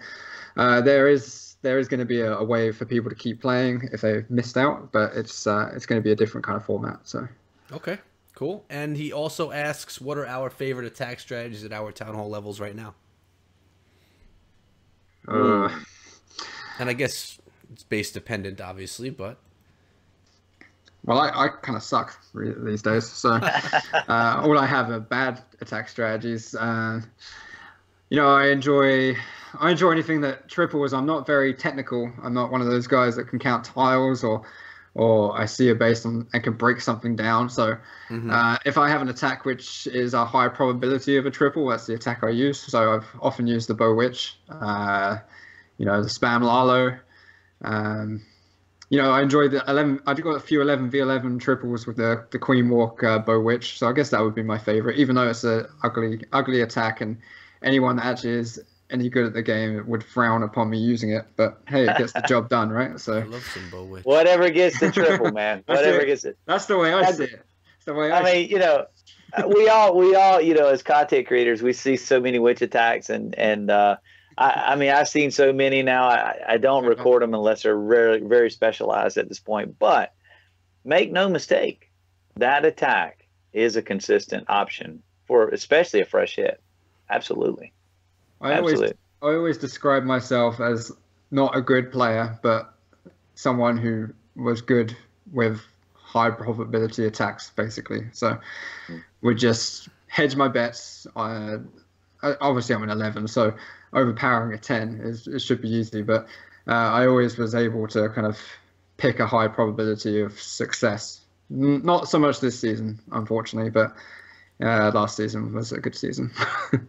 C: there is going to be a way for people to keep playing if they've missed out, but it's going to be a different kind of format. So
A: okay, cool. And he also asks, what are our favorite attack strategies at our town hall levels right now? And I guess it's base dependent, obviously, but
C: well, I kind of suck these days, so all I have are bad attack strategies. You know, I enjoy anything that triples. I'm not very technical. I'm not one of those guys that can count tiles or I see a base and can break something down. So if I have an attack which is a high probability of a triple, that's the attack I use. So I've often used the Bow Witch. You know, the Spam Lalo. You know, I enjoyed the 11. I've got a few 11v11 triples with the Queen Walk Bow Witch. So I guess that would be my favorite, even though it's a ugly attack, and anyone that actually is any good at the game would frown upon me using it. But hey, it gets the job done, right? So
A: I love some Bow Witch.
B: Whatever gets the triple, man. Whatever gets it.
C: That's the way I see it. It's the way
B: I mean, you know, we all, you know, as content creators, we see so many witch attacks, and I mean, I've seen so many now. I don't record them unless they're very specialized at this point. But make no mistake, that attack is a consistent option for especially a fresh hit. Absolutely.
C: I always describe myself as not a good player, but someone who was good with high probability attacks, basically. So we just hedge my bets. Obviously, I'm an 11, so overpowering a 10 it should be easy. But I always was able to kind of pick a high probability of success. Not so much this season, unfortunately, but last season was a good season.
B: All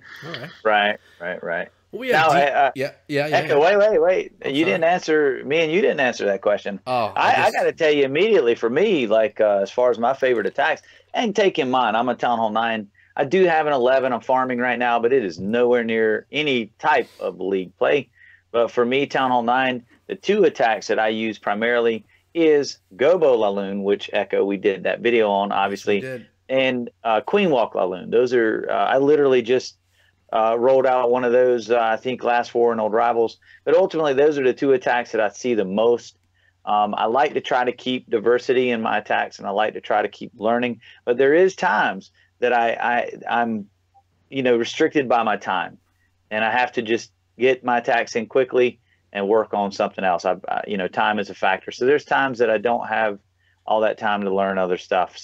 B: right. Right.
A: Well, yeah.
B: Echo, wait. You didn't answer me, and you didn't answer that question.
A: Oh,
B: I got to tell you immediately. For me, like as far as my favorite attacks, and take in mind, I'm a Town Hall 9. I do have an 11. I'm farming right now, but it is nowhere near any type of league play. But for me, Town Hall 9, the two attacks that I use primarily is Gobo Laloon, which Echo we did that video on, obviously.
A: Yes,
B: and Queen Walk Laloon. Those are I literally just rolled out one of those I think last 4 in Old Rivals. But ultimately, those are the two attacks that I see the most. I like to try to keep diversity in my attacks, and I like to try to keep learning. But there is times that I'm restricted by my time, and I have to just get my attacks in quickly and work on something else. Time is a factor. So there's times that I don't have all that time to learn other stuff.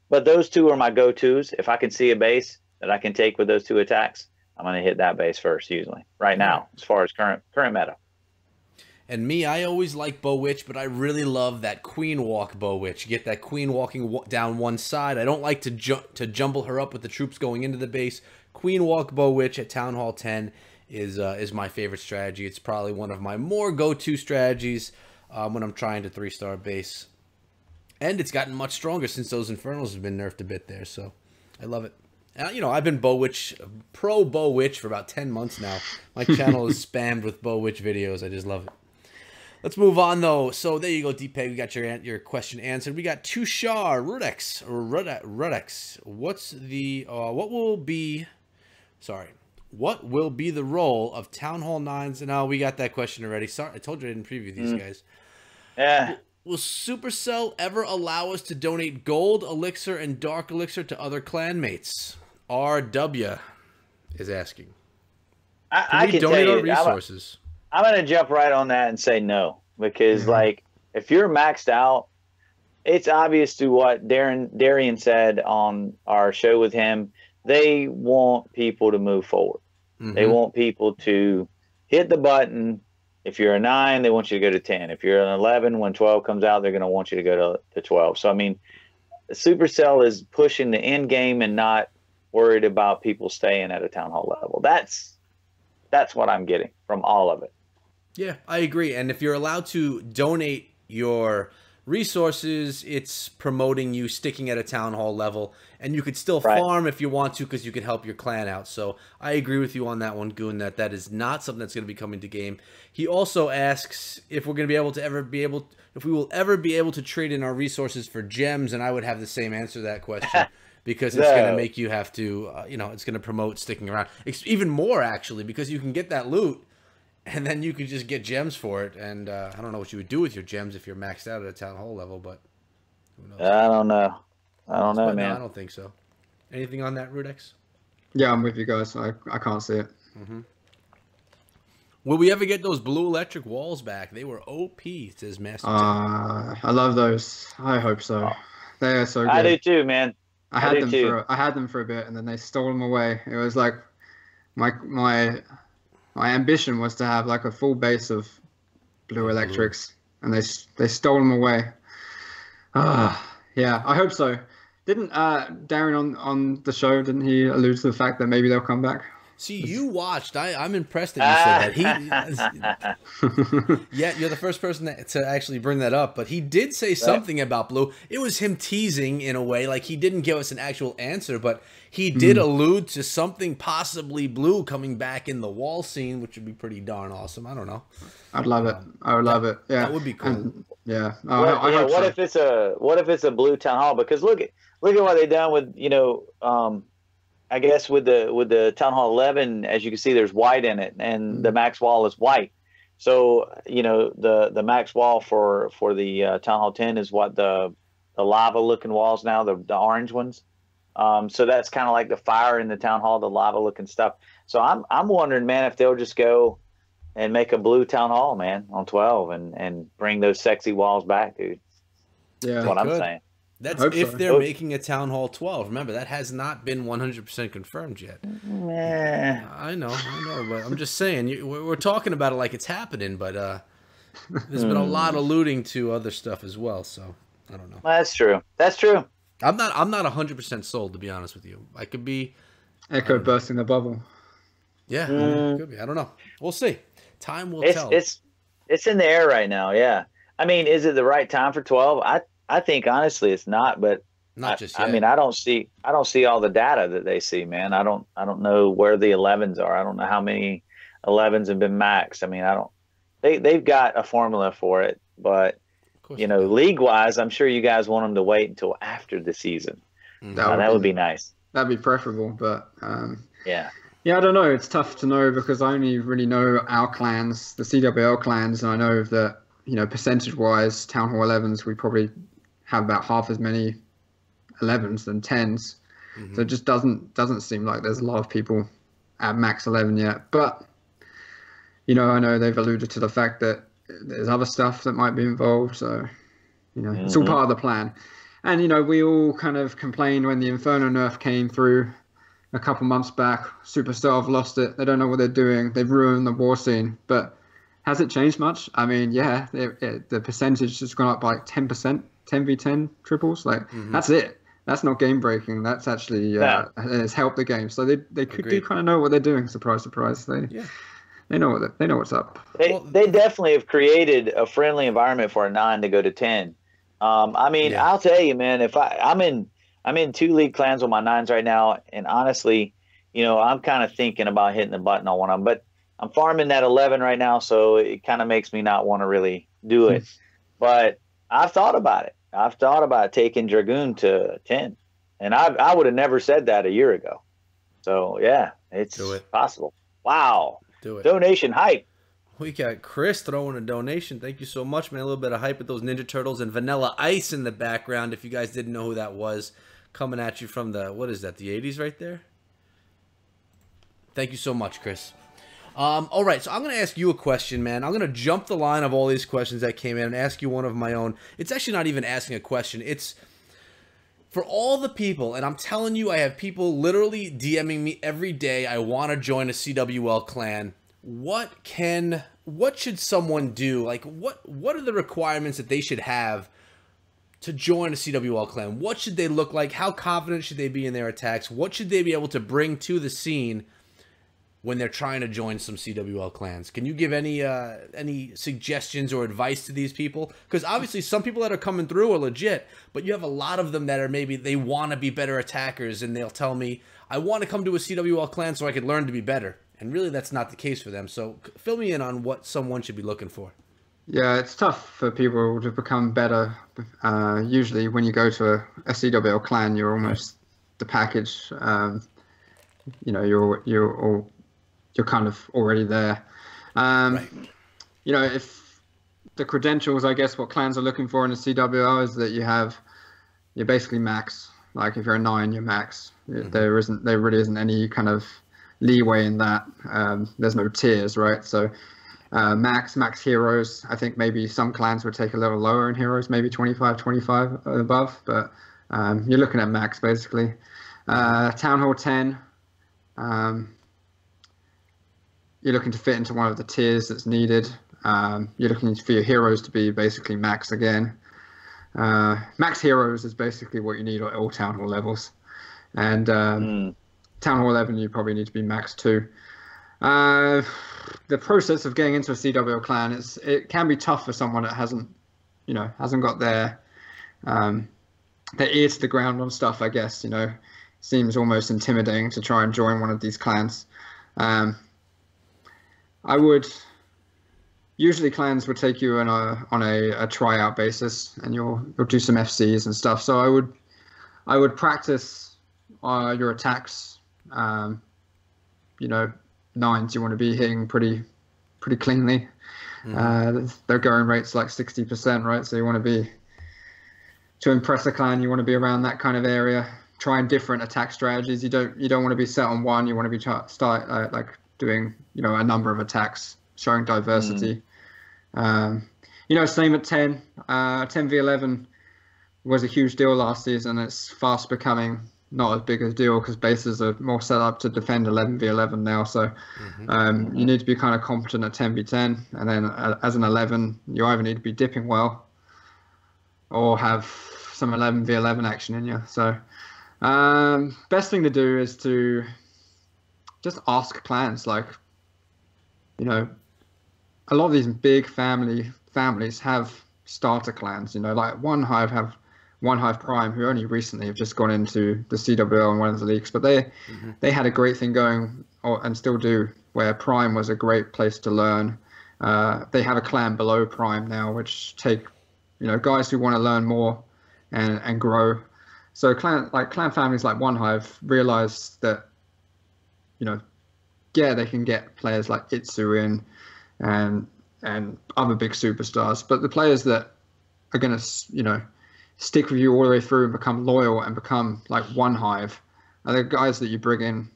B: But those two are my go-tos. If I can see a base that I can take with those two attacks, I'm going to hit that base first, usually, right now, as far as current meta.
A: And me, I always like Bow Witch, but I really love that Queen Walk Bow Witch. You get that Queen walking down one side. I don't like to jumble her up with the troops going into the base. Queen Walk Bow Witch at Town Hall 10 is my favorite strategy. It's probably one of my more go-to strategies when I'm trying to 3-star base. And it's gotten much stronger since those Infernos have been nerfed a bit there, so I love it. And, I've been pro Bow Witch for about 10 months now. My channel is spammed with Bow Witch videos. I just love it. Let's move on, though. So there you go, D-Peg. We got your question answered. We got Tushar, RUDAX. What will be the role of Town Hall 9s? And we got that question already. Sorry, I told you I didn't preview these guys.
B: Yeah.
A: Will Supercell ever allow us to donate gold, elixir, and dark elixir to other clanmates? RW is asking.
B: I
A: we
B: can
A: donate
B: tell
A: our
B: you,
A: resources?
B: I'm going to jump right on that and say no, because like if you're maxed out, it's obvious to what Darian said on our show with him. They want people to move forward. They want people to hit the button. If you're a 9, they want you to go to 10. If you're an 11, when 12 comes out, they're going to want you to go to 12. So, I mean, Supercell is pushing the end game and not worried about people staying at a town hall level. That's what I'm getting from all of it.
A: Yeah, I agree. And if you're allowed to donate your resources, it's promoting you sticking at a town hall level, and you could still farm if you want to, because you can help your clan out. So I agree with you on that one, Goon, that is not something that's going to be coming to game. He also asks if we're going to be able to if we will ever be able to trade in our resources for gems, and I would have the same answer to that question. Because it's going to make you have to, it's going to promote sticking around. Even more, actually, because you can get that loot, and then you could just get gems for it. And I don't know what you would do with your gems if you're maxed out at a town hall level, but who knows?
B: I don't know. I don't know, man.
A: No, I don't think so. Anything on that, RUDAX?
C: Yeah, I'm with you guys. I can't see it.
A: Will we ever get those blue electric walls back? They were OP, says Master.
C: I love those. I hope so. They are so good.
B: I do too, man.
C: I had them for a bit, and then they stole them away. It was like my ambition was to have like a full base of blue electrics, and they stole them away. Yeah, I hope so. Didn't Darren on the show, didn't he allude to the fact that maybe they'll come back?
A: See, you watched. I'm impressed that you said that. Yeah, you're the first person to actually bring that up. But he did say something about blue. It was him teasing in a way. Like, he didn't give us an actual answer, but he did allude to something possibly blue coming back in the wall scene, which would be pretty darn awesome. I don't know.
C: I'd love it. I would love it. Yeah,
A: that would be cool.
C: And, yeah.
B: What if it's a blue town hall? Because look at what they've done with I guess with the Town Hall 11, as you can see, there's white in it, and the max wall is white. So the max wall for the Town Hall 10 is what the lava looking walls now, the orange ones. So that's kind of like the fire in the Town Hall, the lava looking stuff. So I'm wondering, man, if they'll just go and make a blue Town Hall, man, on 12 and bring those sexy walls back, dude.
C: Yeah,
B: that's what I'm saying.
A: That's if they're making a Town Hall 12. Remember, that has not been 100% confirmed yet. I know, but I'm just saying, we're talking about it like it's happening, but there's been a lot alluding to other stuff as well, so I don't know.
B: That's true.
A: I'm not 100% sold, to be honest with you. I could be
C: Echo bursting the bubble.
A: Yeah, it could be. I don't know. We'll see. Time will tell.
B: It's in the air right now. Yeah. I mean, is it the right time for 12? I think honestly it's not, but
A: not just yet.
B: I mean, I don't see all the data that they see, man. I don't know where the 11s are. I don't know how many 11s have been maxed. I mean, they've got a formula for it, but league wise, I'm sure you guys want them to wait until after the season. That would be nice.
C: That'd be preferable, but
B: yeah,
C: I don't know. It's tough to know because I only really know our clans, the CWL clans, and I know that percentage wise, Town Hall 11s, we probably have about half as many 11s than 10s. So it just doesn't seem like there's a lot of people at max 11 yet. But I know they've alluded to the fact that there's other stuff that might be involved. So it's all part of the plan. And we all kind of complained when the Inferno nerf came through a couple months back. Supercell have lost it. They don't know what they're doing. They've ruined the war scene. But has it changed much? I mean, yeah, the percentage has gone up by like 10%, 10v10 triples. Like, that's it. That's not game breaking. That's actually it's helped the game. So they do kind of know what they're doing. Surprise, surprise. They know what's up.
B: They definitely have created a friendly environment for a 9 to go to 10. I mean, I'll tell you, man. If I'm in 2 league clans with my 9s right now, and honestly, I'm kind of thinking about hitting the button on one of them, but I'm farming that 11 right now, so it kind of makes me not want to really do it. But I've thought about it. I've thought about taking Dragoon to 10, and I would have never said that a year ago. So yeah, it's possible. Wow,
A: do it.
B: Donation hype.
A: We got Chris throwing a donation. Thank you so much, man. A little bit of hype with those Ninja Turtles and Vanilla Ice in the background. If you guys didn't know who that was, coming at you from the, what is that, the 80s right there? Thank you so much, Chris. All right, so I'm going to ask you a question, man. I'm going to jump the line of all these questions that came in and ask you one of my own. It's actually not even asking a question. It's for all the people, and I'm telling you, I have people literally DMing me every day. I want to join a CWL clan. What should someone do? Like, what are the requirements that they should have to join a CWL clan? What should they look like? How confident should they be in their attacks? What should they be able to bring to the scene when they're trying to join some CWL clans? Can you give any suggestions or advice to these people? Because obviously some people that are coming through are legit, but you have a lot of them that are maybe they want to be better attackers, and they'll tell me, I want to come to a CWL clan so I could learn to be better. And really that's not the case for them. So fill me in on what someone should be looking for.
C: Yeah, it's tough for people to become better. Usually when you go to a CWL clan, you're almost the package. You know, you're kind of already there. You know, if the credentials, I guess what clans are looking for in a CWL is that you're basically max. Like if you're a 9, you're max. There really isn't any kind of leeway in that. There's no tiers, right? So max heroes. I think maybe some clans would take a little lower in heroes, maybe 25 above, but you're looking at max basically. Town Hall 10. You're looking to fit into one of the tiers that's needed. You're looking for your heroes to be basically max again. Max heroes is basically what you need at all Town Hall levels. And Town Hall 11, you probably need to be max too. The process of getting into a CWL clan, it can be tough for someone that hasn't got their ear to the ground on stuff, I guess. You know, seems almost intimidating to try and join one of these clans. Usually clans would take you on a tryout basis, and you'll do some FCs and stuff. So I would practice your attacks. You know, 9s you want to be hitting pretty cleanly. Their going rate's like 60%, right? So you want to impress a clan, you want to be around that kind of area. Trying different attack strategies. You don't want to be set on one. You want to be start like doing, you know, a number of attacks, showing diversity. You know, same at 10. 10v11 was a huge deal last season. It's fast becoming not as big a deal because bases are more set up to defend 11v11 now. So you need to be kind of competent at 10v10. And then as an 11, you either need to be dipping well or have some 11v11 action in you. So best thing to do is to just ask clans. Like, you know, a lot of these big families have starter clans. You know, like One Hive have One Hive Prime, who only recently have just gone into the CWL and one of the leagues, but they had a great thing going, and still do, where Prime was a great place to learn. They have a clan below Prime now, which take, you know, guys who want to learn more and grow. So clan families like One Hive realize that, you know, yeah, they can get players like Itsu in and other big superstars, but the players that are going to, you know, stick with you all the way through and become loyal and become like One Hive are the guys that you bring in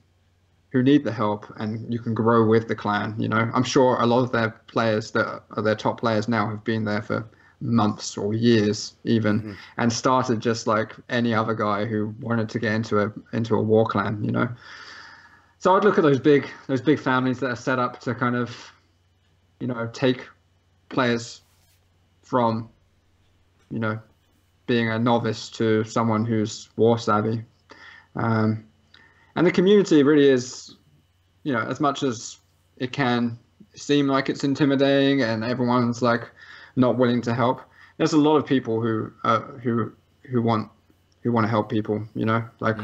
C: who need the help, and you can grow with the clan. You know, I'm sure a lot of their players that are their top players now have been there for months or years even, and started just like any other guy who wanted to get into a war clan, you know. So I'd look at those big families that are set up to kind of, you know, take players from, you know, being a novice to someone who's war savvy. And the community really is, you know, as much as it can seem like it's intimidating and everyone's like not willing to help, there's a lot of people who want to help people, you know, like.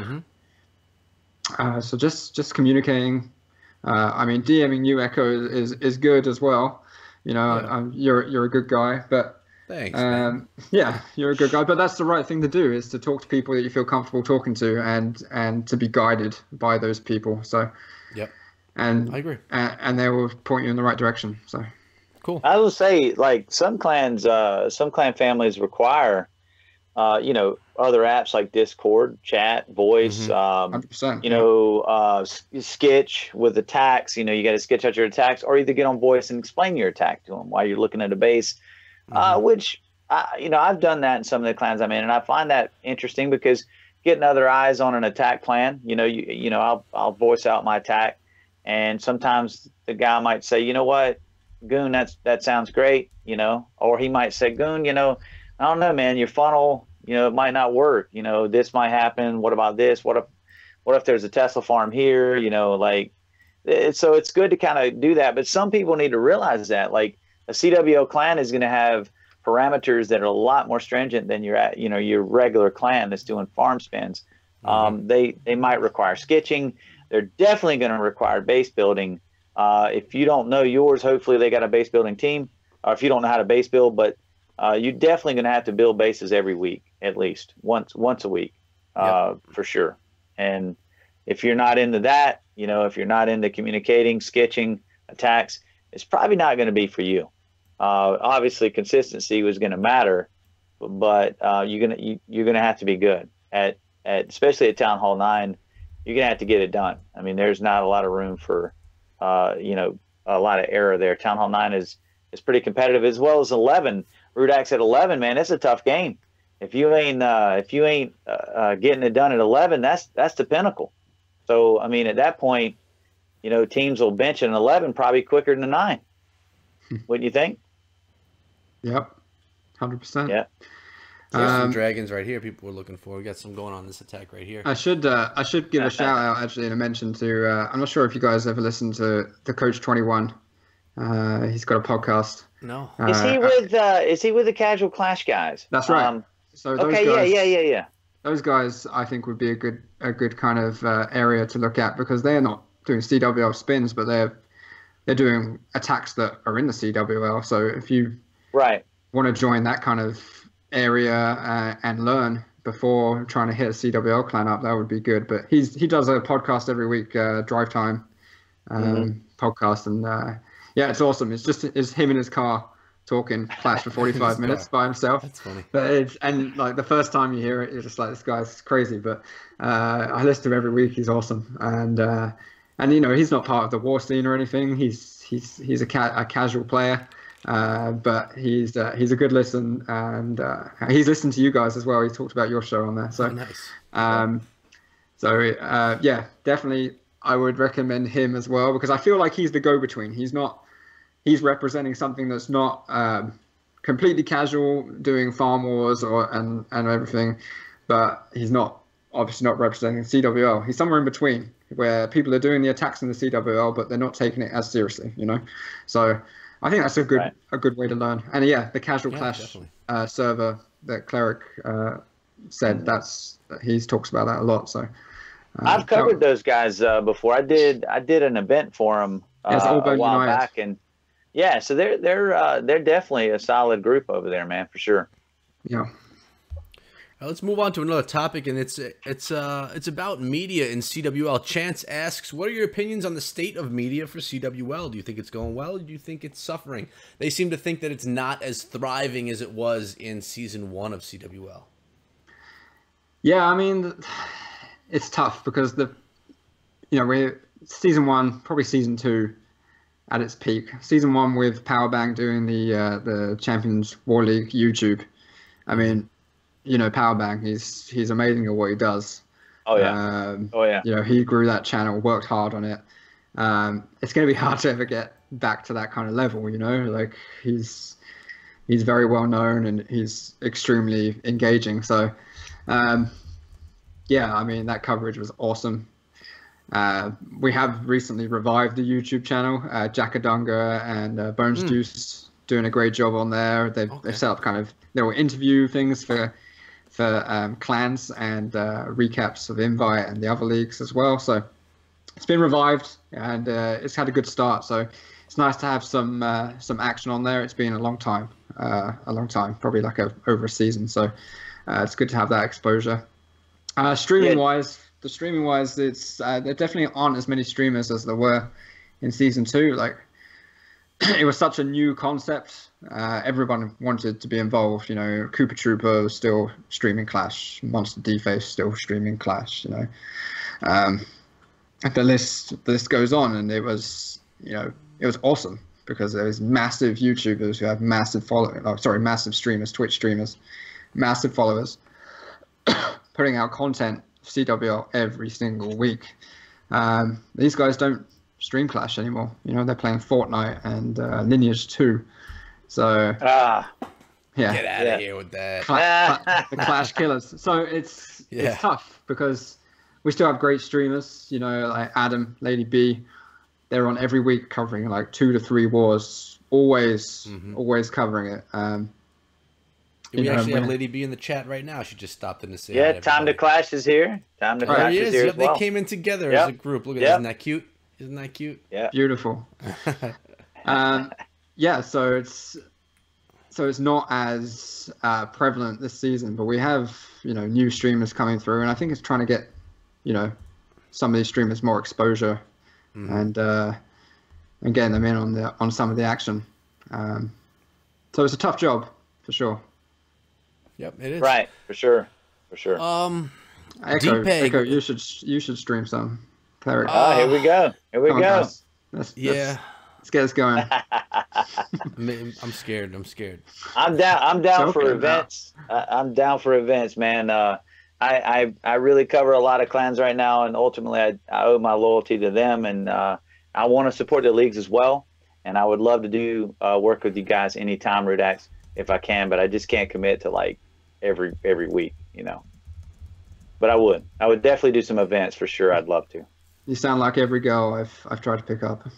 C: So just communicating. I mean, DMing you, Echo, is good as well. You know, you're a good guy, but
A: thanks. Man.
C: Yeah, you're a good guy. But that's the right thing to do, is to talk to people that you feel comfortable talking to, and to be guided by those people. So, and I agree. And they will point you in the right direction. So,
A: cool.
B: I will say, like, some clan families require, you know, other apps like Discord, chat, voice,
C: 100%,
B: you know, sketch with attacks. You know, you got to sketch out your attacks, or either get on voice and explain your attack to them while you're looking at a base, which, you know, I've done that in some of the clans I'm in, and I find that interesting because getting other eyes on an attack plan, you know, I'll voice out my attack, and sometimes the guy might say, you know what, Goon, that sounds great, you know, or he might say, Goon, you know, I don't know, man, your funnel, you know, it might not work, you know, this might happen. What about this? What if there's a Tesla farm here? You know, like, so it's good to kind of do that. But some people need to realize that, like, a CWL clan is going to have parameters that are a lot more stringent than your regular clan that's doing farm spins. They might require sketching. They're definitely going to require base building. If you don't know yours, hopefully they got a base building team. Or if you don't know how to base build, but you're definitely going to have to build bases every week, at least once a week, for sure. And if you're not into that, you know, if you're not into communicating, sketching, attacks, it's probably not going to be for you. Obviously, consistency was going to matter, but you're gonna have to be good at especially at Town Hall 9. You're gonna have to get it done. I mean, there's not a lot of room for you know, a lot of error there. Town Hall 9 is pretty competitive, as well as 11. RUDAX at 11, man, it's a tough game. If you ain't getting it done at 11, that's the pinnacle. So I mean, at that point, you know, teams will bench an 11 probably quicker than a 9. Wouldn't you think?
C: Yep, 100%.
B: Yeah.
A: There's some dragons right here people were looking for. We got some going on this attack right here.
C: I should give a shout out actually and a mention to I'm not sure if you guys ever listened to the Coach 21. He's got a podcast.
A: No.
B: Is he with the Casual Clash guys?
C: That's right. So those
B: okay,
C: guys,
B: yeah.
C: Those guys I think would be a good kind of area to look at, because they're not doing CWL spins, but they're doing attacks that are in the CWL. So if you want to join that kind of area and learn before trying to hit a CWL clan up, that would be good. But he does a podcast every week, Drive Time podcast, and yeah, it's awesome. It's him in his car talking Clash for 45 minutes by himself.
A: That's funny.
C: But like the first time you hear it, you're just like, this guy's crazy. But I listen to him every week. He's awesome, and you know, he's not part of the war scene or anything. He's a casual player. But he's a good listen, and he's listened to you guys as well. He talked about your show on there. So,
A: nice.
C: Yeah, definitely I would recommend him as well, because I feel like he's the go-between. He's representing something that's not completely casual, doing farm wars and everything, but he's obviously not representing CWL. He's somewhere in between, where people are doing the attacks in the CWL, but they're not taking it as seriously, you know. So I think that's a good way to learn. And yeah, the Casual Clash server that Cleric said, he talks about that a lot. So
B: I've covered those guys before. I did an event for them a while back, and yeah, so they're definitely a solid group over there, man, for sure.
C: Yeah.
A: Let's move on to another topic, and it's about media in CWL. Chance asks, what are your opinions on the state of media for CWL? Do you think it's going well? Do you think it's suffering? They seem to think that it's not as thriving as it was in Season 1 of CWL.
C: Yeah, I mean, it's tough because we're Season 1, probably Season 2 at its peak. Season 1 with Powerbang doing the Champions War League YouTube. I mean, you know, Powerbang, he's amazing at what he does.
B: Oh yeah.
C: You know, he grew that channel, worked hard on it. It's going to be hard to ever get back to that kind of level, you know. Like, he's very well known and he's extremely engaging. So, yeah, I mean, that coverage was awesome. We have recently revived the YouTube channel. Jackadunga and Bones Juice doing a great job on there. They've set up kind of little interview things for clans and recaps of Invite and the other leagues as well. So it's been revived and it's had a good start. So it's nice to have some action on there. It's been a long time, probably like over a season. So it's good to have that exposure. Streaming wise, it's there definitely aren't as many streamers as there were in Season 2. Like, it was such a new concept. Everyone wanted to be involved. You know, Cooper Trooper was still streaming Clash, Monster Deface still streaming Clash. You know, the list goes on, and it was awesome because there was massive YouTubers who have massive massive streamers, Twitch streamers, massive followers, putting out content CWL every single week. These guys don't stream Clash anymore. You know, they're playing Fortnite and Lineage 2. So yeah,
A: get out of here with that.
C: The Clash killers. So it's tough because we still have great streamers. You know, like Adam, Lady B. They're on every week covering like 2 to 3 wars. Always covering it.
A: We actually have Lady B in the chat right now. She just stopped in to say
B: hi. Time to Clash is here. Time to Clash is here as well.
A: They came in together as a group. Look at that. Isn't that cute? Isn't that cute?
B: Yeah.
C: Beautiful. So it's not as prevalent this season, but we have, you know, new streamers coming through, and I think it's trying to get, you know, some of these streamers more exposure and getting them in on some of the action. So it's a tough job for sure.
A: Yep, it is.
B: Right, for sure.
C: Echo, you should stream some Cleric.
B: Here we go.
C: Let's get us going.
A: I'm scared.
B: I'm down for events. I'm down for events, man. I really cover a lot of clans right now, and ultimately I owe my loyalty to them, and I want to support the leagues as well. And I would love to do work with you guys anytime, RUDAX, if I can, but I just can't commit to like every week, you know. But I would definitely do some events for sure. I'd love to.
C: You sound like every girl I've tried to pick up.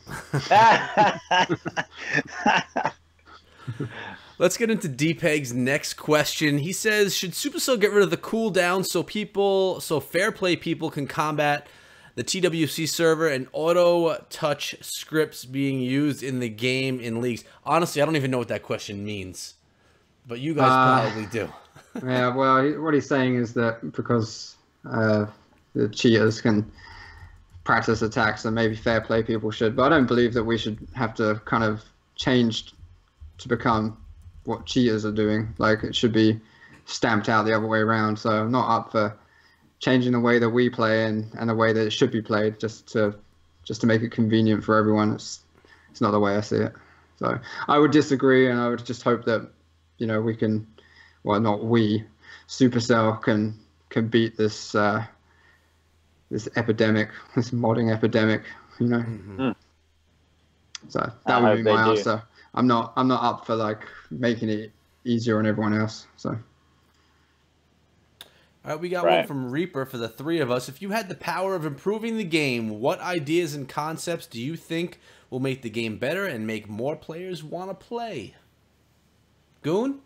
A: Let's get into D-Peg's next question. He says, should Supercell get rid of the cooldown so fair play people can combat the TWC server and auto touch scripts being used in the game in leagues? Honestly, I don't even know what that question means, but you guys probably do.
C: Yeah, well, what he's saying is that because the cheaters can practice attacks, and maybe fair play people should, but I don't believe that we should have to kind of change to become what cheaters are doing. Like, it should be stamped out the other way around. So I'm not up for changing the way that we play and the way that it should be played just to make it convenient for everyone. It's not the way I see it. So I would disagree, and I would just hope that, you know, we can, well, not we, Supercell can beat this this epidemic, this modding epidemic, you know. So that would be my answer. I'm not up for like making it easier on everyone else. So.
A: All right, we got one from Reaper for the 3 of us. If you had the power of improving the game, what ideas and concepts do you think will make the game better and make more players want to play? Goon?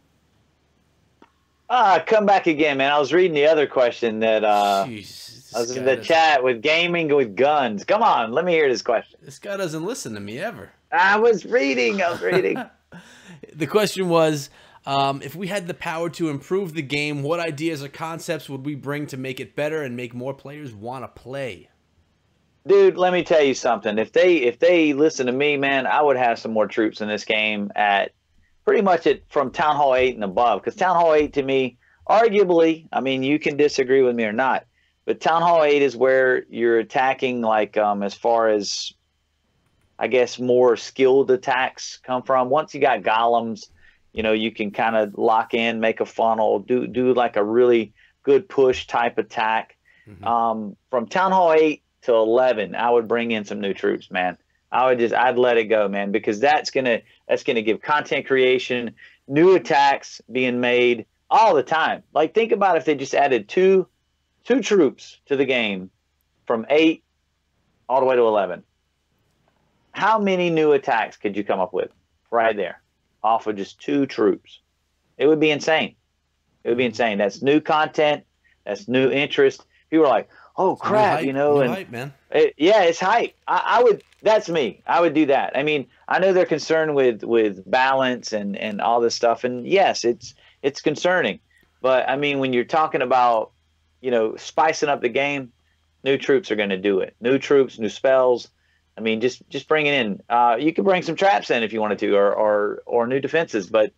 B: Come back again, man. I was reading the other question that
A: Jeez,
B: I was in the chat with gaming with guns. Come on, let me hear this question.
A: This guy doesn't listen to me ever.
B: I was reading.
A: The question was, if we had the power to improve the game, what ideas or concepts would we bring to make it better and make more players want to play?
B: Dude, let me tell you something. If they listen to me, man, I would have some more troops in this game at pretty much from Town Hall 8 and above. Because Town Hall 8 to me, arguably, I mean, you can disagree with me or not, but Town Hall 8 is where you're attacking, like, as far as, I guess, more skilled attacks come from. Once you got golems, you know, you can kind of lock in, make a funnel, do like a really good push type attack. From Town Hall 8 to 11, I would bring in some new troops, man. I'd let it go, man, because that's gonna give content creation, new attacks being made all the time. Like, think about if they just added two troops to the game from 8 all the way to 11. How many new attacks could you come up with right there off of just 2 troops? It would be insane. It would be insane. That's new content. That's new interest. People are like, oh crap, you know, and
A: hype, man.
B: It's hype. I would. That's me. I would do that. I mean, I know they're concerned with balance and all this stuff, and yes, it's concerning. But I mean, when you're talking about, you know, spicing up the game, new troops are going to do it. New troops, new spells, I mean, just bring it in. You could bring some traps in if you wanted to, or new defenses, but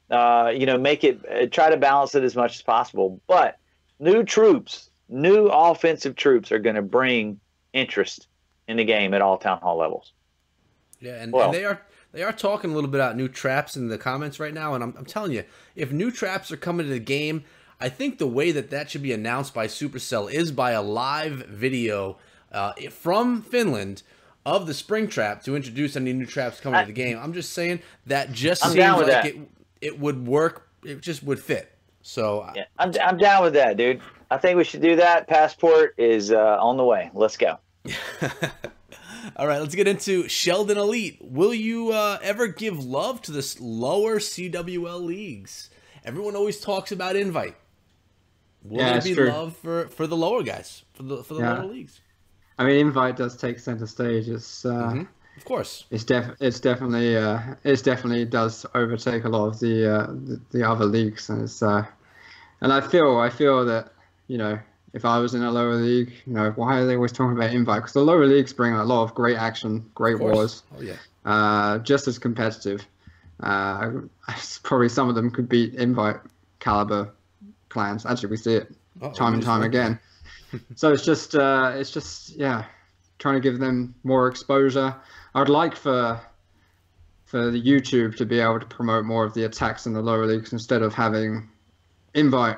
B: make it try to balance it as much as possible. But new troops, new offensive troops are going to bring interest in the game at all town hall levels.
A: Yeah, and they are talking a little bit about new traps in the comments right now, and I'm telling you, if new traps are coming to the game, I think the way that should be announced by Supercell is by a live video from Finland of the spring trap to introduce any new traps coming to the game. I'm just saying that seems like it would work. It just would fit. So
B: yeah, I'm down with that, dude. I think we should do that. Passport is on the way. Let's go.
A: All right, let's get into Sheldon Elite. Will you ever give love to the lower CWL leagues? Everyone always talks about invite. Will there be love for the lower guys, for the lower leagues?
C: I mean, invite does take center stage. It's
A: of course.
C: It's definitely does overtake a lot of the other leagues, and and I feel that, if I was in a lower league, why are they always talking about invite? Because the lower leagues bring a lot of great action, great wars.
A: Oh yeah.
C: Just as competitive. Probably some of them could beat invite caliber clans. Actually, we see it time and time again. So it's just trying to give them more exposure. I'd like for the YouTube to be able to promote more of the attacks in the lower leagues instead of having invite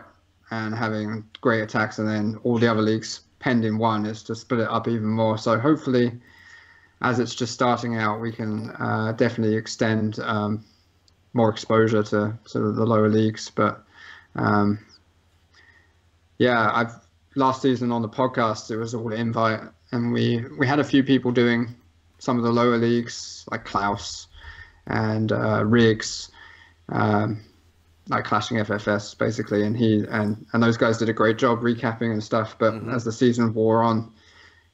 C: and having great attacks and then all the other leagues penned in one, is to split it up even more. So hopefully, as it's just starting out, we can definitely extend more exposure to sort of the lower leagues. But last season on the podcast, it was all invite, and we had a few people doing some of the lower leagues, like Klaus and Riggs, like Clashing FFS basically, and those guys did a great job recapping and stuff. But as the season wore on,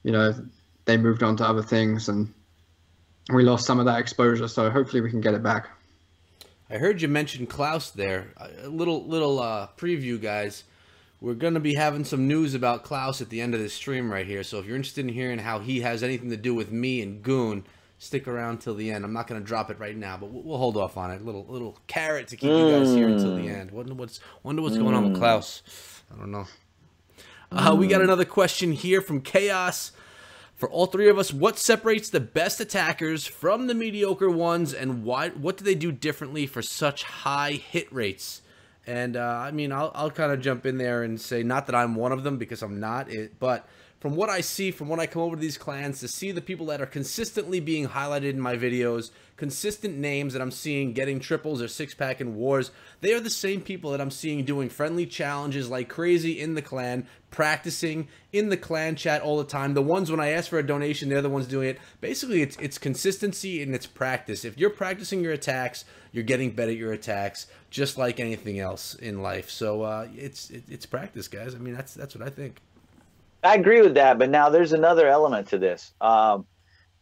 C: they moved on to other things, and we lost some of that exposure. So hopefully we can get it back.
A: I heard you mention Klaus there. A little preview, guys. We're going to be having some news about Klaus at the end of this stream right here. So if you're interested in hearing how he has anything to do with me and Goon, stick around till the end. I'm not going to drop it right now, but we'll hold off on it. Little carrot to keep you guys here until the end. Wonder what's going on with Klaus. I don't know. We got another question here from Chaos. For all three of us, what separates the best attackers from the mediocre ones, and what do they do differently for such high hit rates? And I mean, I'll kind of jump in there and say, not that I'm one of them, because I'm not, but from what I see, from when I come over to these clans, to see the people that are consistently being highlighted in my videos, consistent names that I'm seeing getting triples or six-pack in wars, they are the same people that I'm seeing doing friendly challenges like crazy in the clan, practicing in the clan chat all the time. The ones when I ask for a donation, they're the ones doing it. Basically, it's consistency and it's practice. If you're practicing your attacks, you're getting better at your attacks, just like anything else in life. So it's practice, guys. I mean, that's what I think.
B: I agree with that, but now there's another element to this.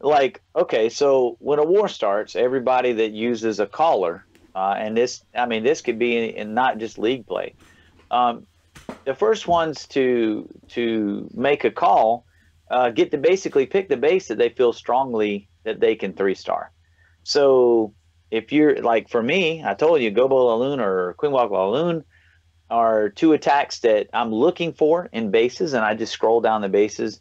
B: Okay, so when a war starts, everybody that uses a caller, and this could be in not just league play. The first ones to make a call get to basically pick the base that they feel strongly that they can 3-star. So if you're like, for me, I told you Gobo Laloon or Queenwalk Laloon are two attacks that I'm looking for in bases, and I just scroll down the bases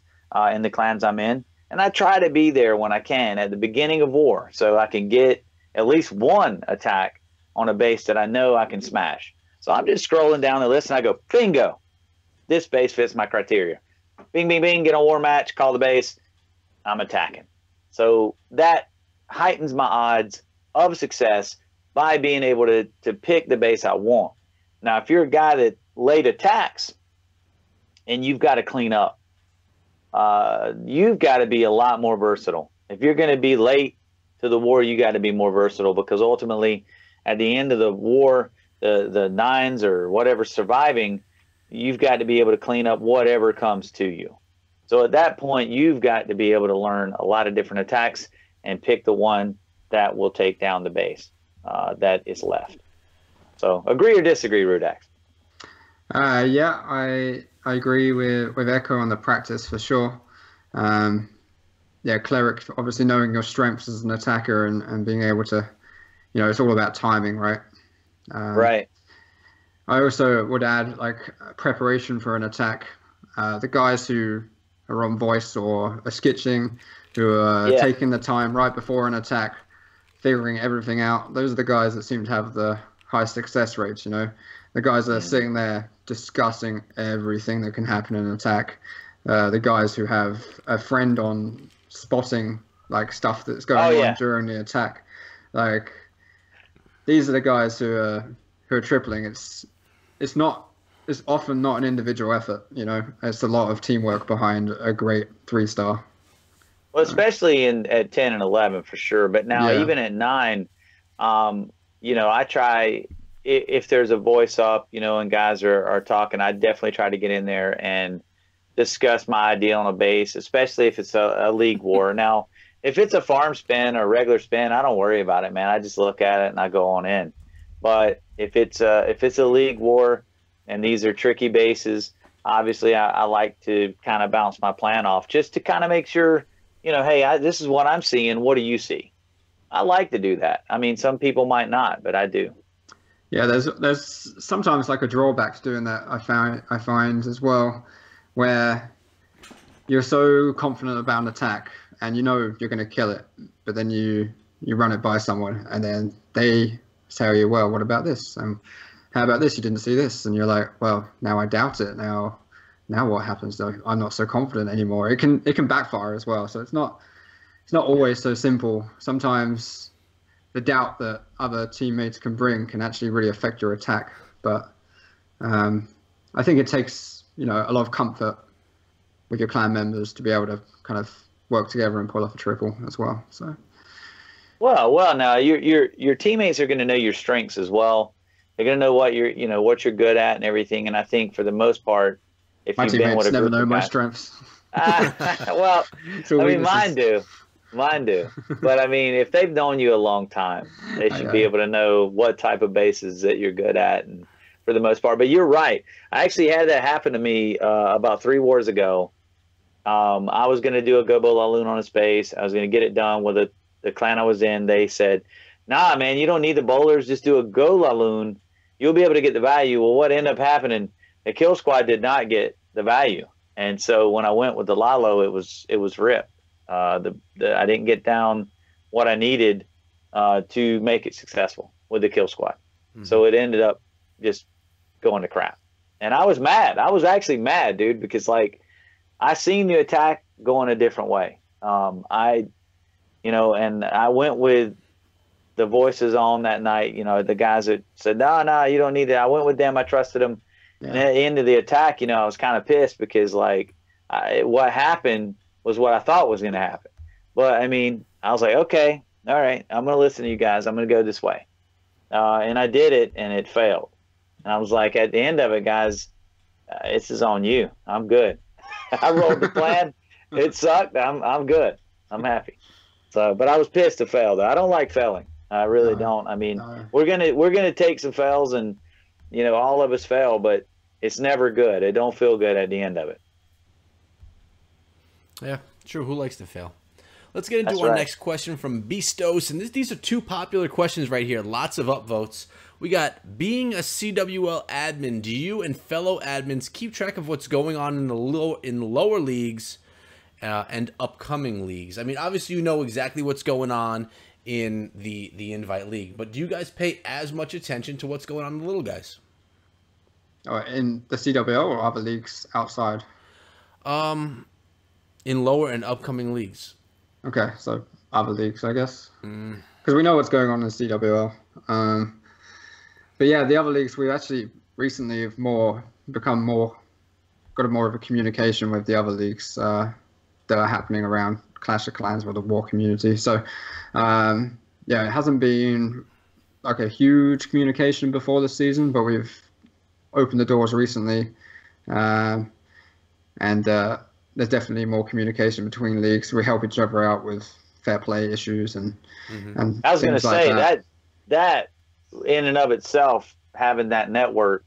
B: in the clans I'm in, and I try to be there when I can at the beginning of war, so I can get at least one attack on a base that I know I can smash. So I'm just scrolling down the list, and I go, bingo, this base fits my criteria. Bing, bing, bing, get a war match, call the base, I'm attacking. So that heightens my odds of success by being able to pick the base I want. Now, if you're a guy that late attacks and you've got to clean up, you've got to be a lot more versatile. If you're going to be late to the war, you got to be more versatile, because ultimately at the end of the war, the nines or whatever surviving, you've got to be able to clean up whatever comes to you. So at that point, you've got to be able to learn a lot of different attacks and pick the one that will take down the base that is left. So agree or disagree, Rudax?
C: I agree with Echo on the practice for sure. yeah, Cleric, obviously knowing your strengths as an attacker and being able to, it's all about timing, right?
B: Right.
C: I also would add like preparation for an attack. The guys who are on voice or are skitching, who are
B: Yeah.
C: taking the time right before an attack, figuring everything out. Those are the guys that seem to have the high success rates. The guys that are sitting there discussing everything that can happen in an attack. The guys who have a friend on spotting like stuff that's going on during the attack. Like these are the guys who are tripling. It's often not an individual effort, It's a lot of teamwork behind a great 3-star.
B: Well, especially at 10 and 11 for sure. But now even at 9, I try, if there's a voice up, and guys are talking, I definitely try to get in there and discuss my idea on a base, especially if it's a league war. Now, if it's a farm spin or regular spin, I don't worry about it, man. I just look at it and I go on in. But if it's a league war and these are tricky bases, obviously I like to kind of bounce my plan off just to kind of make sure, hey, this is what I'm seeing. What do you see? I like to do that. I mean, some people might not, but I do.
C: Yeah, there's sometimes like a drawback to doing that. I find as well, where you're so confident about an attack and you're going to kill it, but then you run it by someone and then they tell you, well, what about this? How about this? You didn't see this, and you're like, well, now I doubt it. Now what happens though? I'm not so confident anymore. It can backfire as well. So it's not always so simple. Sometimes the doubt that other teammates can bring can actually really affect your attack. But I think it takes a lot of comfort with your clan members to be able to kind of work together and pull off a triple as well. So.
B: Well, now your teammates are going to know your strengths as well. They're going to know what you're good at and everything. And I think for the most part, if
C: my
B: you've been with a
C: never
B: group
C: know
B: of
C: my
B: guys,
C: strengths.
B: well, I mean, mine do. But I mean, if they've known you a long time, they should be able to know what type of bases that you're good at, and for the most part. But you're right. I actually had that happen to me about 3 wars ago. I was going to do a Gobo Laloon on a space. I was going to get it done with the clan I was in. They said, nah, man, you don't need the bowlers. Just do a Go Laloon. You'll be able to get the value. Well, what ended up happening, the kill squad did not get the value. And so when I went with the Lalo, it was ripped. I didn't get down what I needed to make it successful with the kill squad. Mm-hmm. So it ended up just going to crap. And I was mad. I was actually mad, dude, because like I seen the attack going a different way. And I went with the voices on that night, the guys that said, no, you don't need it. I went with them. I trusted them. Yeah. And at the end of the attack, I was kind of pissed because like what happened was what I thought was going to happen. But I mean, I was like, okay, all right, I'm going to listen to you guys. I'm going to go this way. And I did it and it failed. And I was like, at the end of it, guys, this is on you. I'm good. I rolled the plan. It sucked. I'm good. I'm happy. So, but I was pissed to fail though. I don't like failing. I really don't. I mean, we're gonna take some fails, and all of us fail, but it's never good. It don't feel good at the end of it.
A: Yeah, true. Who likes to fail? Let's get into our next question from Beastos, and these are 2 popular questions right here. Lots of upvotes. We got, being a CWL admin, do you and fellow admins keep track of what's going on in the lower leagues and upcoming leagues? I mean, obviously you know exactly what's going on in the Invite League, but do you guys pay as much attention to what's going on in the little guys?
C: In the CWL or other leagues outside?
A: In lower and upcoming leagues.
C: Okay, so other leagues, I guess. Because we know what's going on in the CWL. But yeah, the other leagues, we actually recently have got more of a communication with the other leagues that are happening around Clash of Clans with the war community. So yeah, it hasn't been like a huge communication before the season, but we've opened the doors recently, and there's definitely more communication between leagues. We help each other out with fair play issues and
B: I was going to say that in and of itself, having that network,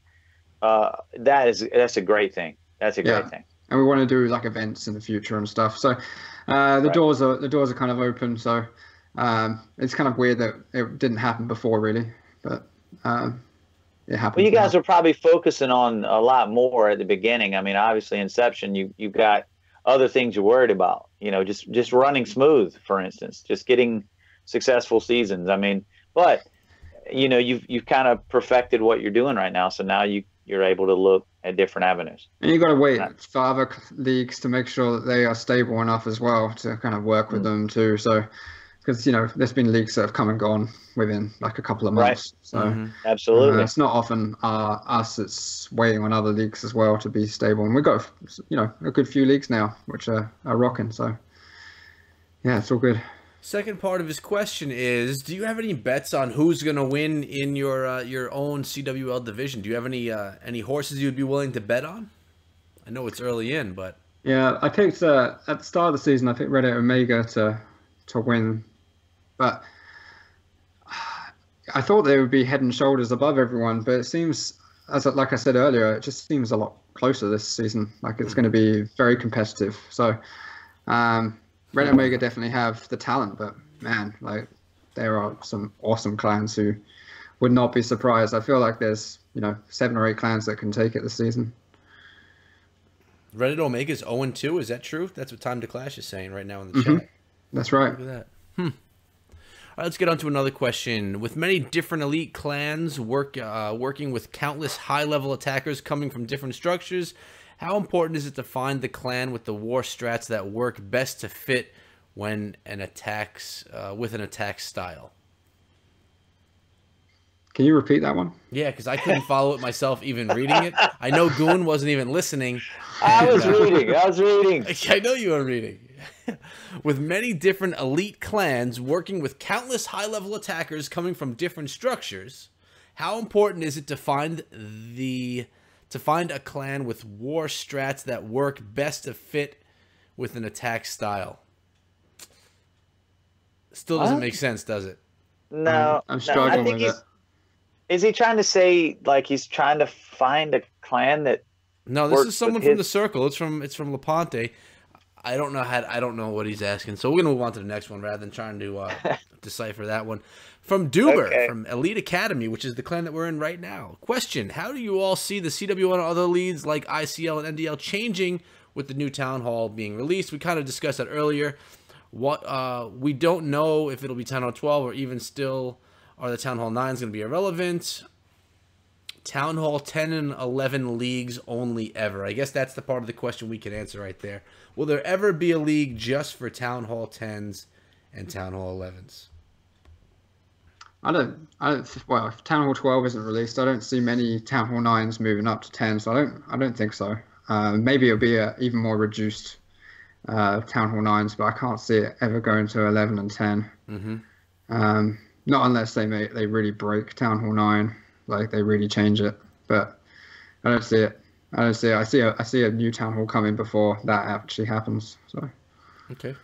B: that's a great thing. That's a great thing.
C: and we want to do like events in the future and stuff. So the doors are kind of open. So it's kind of weird that it didn't happen before, really, but it happened.
B: Well, you guys are probably focusing on a lot more at the beginning. I mean, obviously, Inception, you've got other things you're worried about. You know, just running smooth, for instance, just getting successful seasons. I mean, but you know, you've kind of perfected what you're doing right now, so now you're able to look at different avenues.
C: And you got to wait for other leagues to make sure that they are stable enough as well to kind of work with them too. So, because you know, there's been leagues that have come and gone within like a couple of months. So
B: absolutely,
C: it's not often us that's waiting on other leagues as well to be stable. And we've got, you know, a good few leagues now which are rocking. So yeah, it's all good.
A: Second part of his question is, do you have any bets on who's going to win in your own CWL division? Do you have any horses you would be willing to bet on? I know it's early in, but...
C: Yeah, I picked, at the start of the season, I picked Red Omega to win. But I thought they would be head and shoulders above everyone, but it seems, like I said earlier, it just seems a lot closer this season. Like, it's going to be very competitive. So... Red Omega definitely have the talent, but man, like there are some awesome clans who would not be surprised. I feel like there's, you know, 7 or 8 clans that can take it this season.
A: Red Omega's 0-2, is that true? That's what Time to Clash is saying right now in the chat.
C: That's right.
A: Look at that. All right, let's get on to another question. With many different elite clans working with countless high-level attackers coming from different structures, how important is it to find the clan with the war strats that work best to fit when with an attack style?
C: Can you repeat that one?
A: Yeah, because I couldn't follow it myself even reading it. I know Goon wasn't even listening.
B: I was reading.
A: I know you were reading. With many different elite clans working with countless high-level attackers coming from different structures, how important is it to find a clan with war strats that work best to fit with an attack style? Still doesn't make sense, does it?
B: No.
C: I'm struggling with it.
B: Is he trying to say like he's trying to find a clan that?
A: No, this is someone from the circle. It's from Leponte. I don't know what he's asking. So we're gonna move on to the next one rather than trying to decipher that one. From Duber, from Elite Academy, which is the clan that we're in right now. Question: how do you all see the CWL and other leagues like ICL and NDL changing with the new Town Hall being released? We kind of discussed that earlier. We don't know if it'll be Town Hall 12 or even still are the Town Hall 9s going to be irrelevant. Town Hall 10 and 11 leagues only ever. I guess that's the part of the question we can answer right there. Will there ever be a league just for Town Hall 10s and Town Hall 11s?
C: Well, if Town Hall 12 isn't released, I don't see many Town Hall 9s moving up to 10, so I don't think so. Maybe it'll be a even more reduced Town Hall 9s, but I can't see it ever going to 11 and 10. Not unless they really break Town Hall 9, like they really change it. But I don't see it. I see a new Town Hall coming before that actually happens. So.
A: Okay.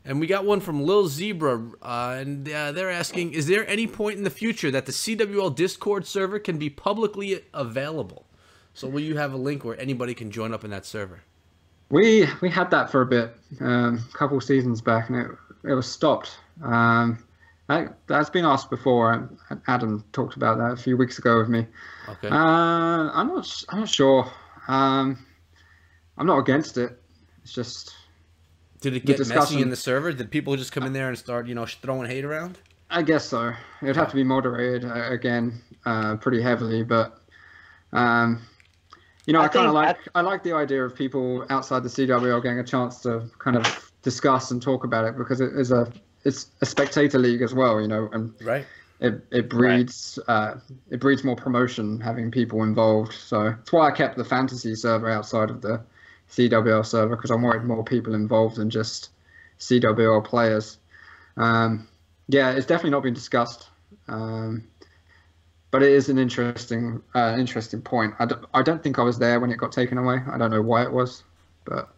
A: And we got one from Lil Zebra, and they're asking, is there any point in the future that the CWL Discord server can be publicly available? So will you have a link where anybody can join up in that server?
C: We had that for a bit, a couple seasons back, and it was stopped. That's been asked before. Adam talked about that a few weeks ago with me.
A: Okay.
C: I'm not sure. I'm not against it. It's just.
A: Did it get messy in the server? Did people just come in there and start, throwing hate around?
C: I guess so. It would have to be moderated again, pretty heavily. But, I like the idea of people outside the CWL getting a chance to kind of discuss and talk about it, because it's a spectator league as well, and
A: right.
C: It breeds more promotion having people involved. So that's why I kept the fantasy server outside of the CWL server, because I wanted more people involved than just CWL players. It's definitely not been discussed, but it is an interesting point. I don't think I was there when it got taken away. I don't know why it was, but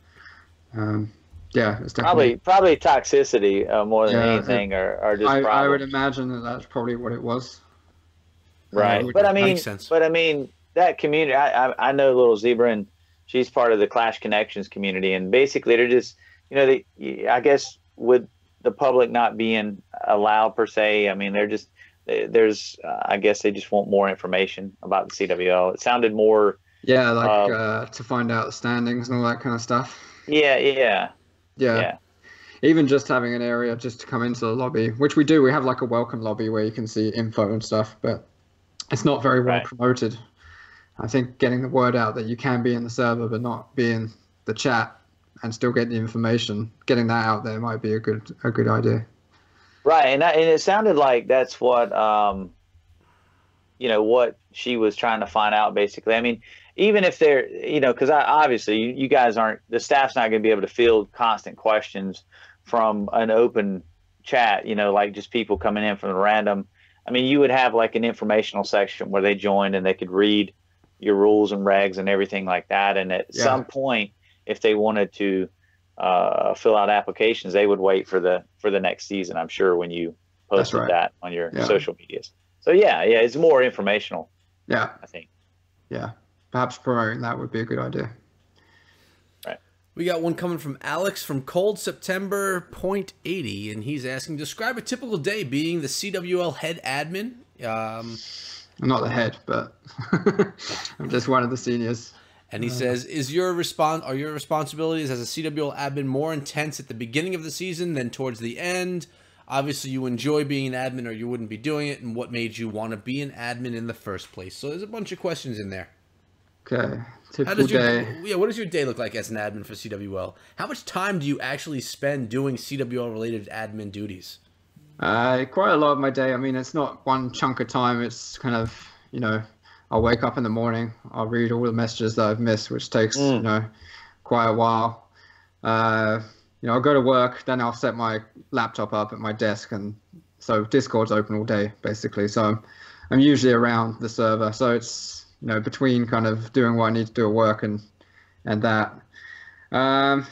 C: it's definitely
B: probably toxicity more than anything, or just
C: I would imagine that's probably what it was.
B: Right, but I mean, that community. I know Little Zebra, and she's part of the Clash Connections community, and basically they're just, you know, I guess with the public not being allowed per se, I mean, I guess they just want more information about the CWL. It sounded more.
C: Yeah, like to find out the standings and all that kind of stuff.
B: Yeah.
C: Even just having an area just to come into the lobby, which we do. We have like a welcome lobby where you can see info and stuff, but it's not very well promoted. I think getting the word out that you can be in the server but not be in the chat and still get the information, getting that out there might be a good idea. Right,
B: and it sounded like that's what what she was trying to find out, basically. I mean, even if they're, because obviously you guys aren't, the staff's not going to be able to field constant questions from an open chat, like just people coming in from random. I mean, you would have like an informational section where they joined and they could read your rules and regs and everything like that. And at some point, if they wanted to fill out applications, they would wait for the next season, I'm sure, when you posted that on your social medias. So yeah, it's more informational.
C: Yeah,
B: I think.
C: Yeah, perhaps promoting that would be a good idea.
B: Right.
A: We got one coming from Alex from Cold September .80, and he's asking, describe a typical day being the CWL head admin.
C: I'm not the head, but I'm just one of the seniors.
A: And he says, are your responsibilities as a CWL admin more intense at the beginning of the season than towards the end? Obviously, you enjoy being an admin or you wouldn't be doing it. And what made you want to be an admin in the first place? So there's a bunch of questions in there.
C: Okay. Typical day.
A: Yeah, what does your day look like as an admin for CWL? How much time do you actually spend doing CWL-related admin duties?
C: Quite a lot of my day. I mean, it's not one chunk of time. It's kind of, I'll wake up in the morning. I'll read all the messages that I've missed, which takes, quite a while. I'll go to work, then I'll set my laptop up at my desk, and so Discord's open all day, basically. So I'm usually around the server. So it's, between kind of doing what I need to do at work and that. Yeah,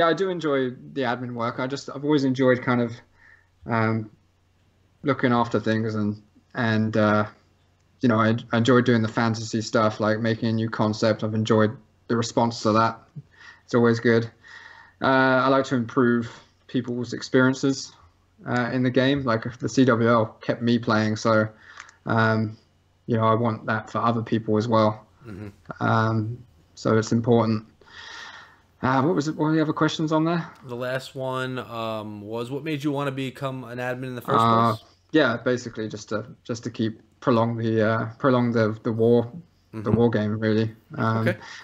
C: I do enjoy the admin work. I've always enjoyed kind of looking after things and I enjoy doing the fantasy stuff, like making a new concept. I've enjoyed the response to that. It's always good. I like to improve people's experiences in the game. Like the CWL kept me playing, so I want that for other people as well. Mm-hmm. So it's important. What were the other questions on there?
A: The last one was, what made you want to become an admin in the first place?
C: Yeah, basically just to keep prolong the war, the war game, really.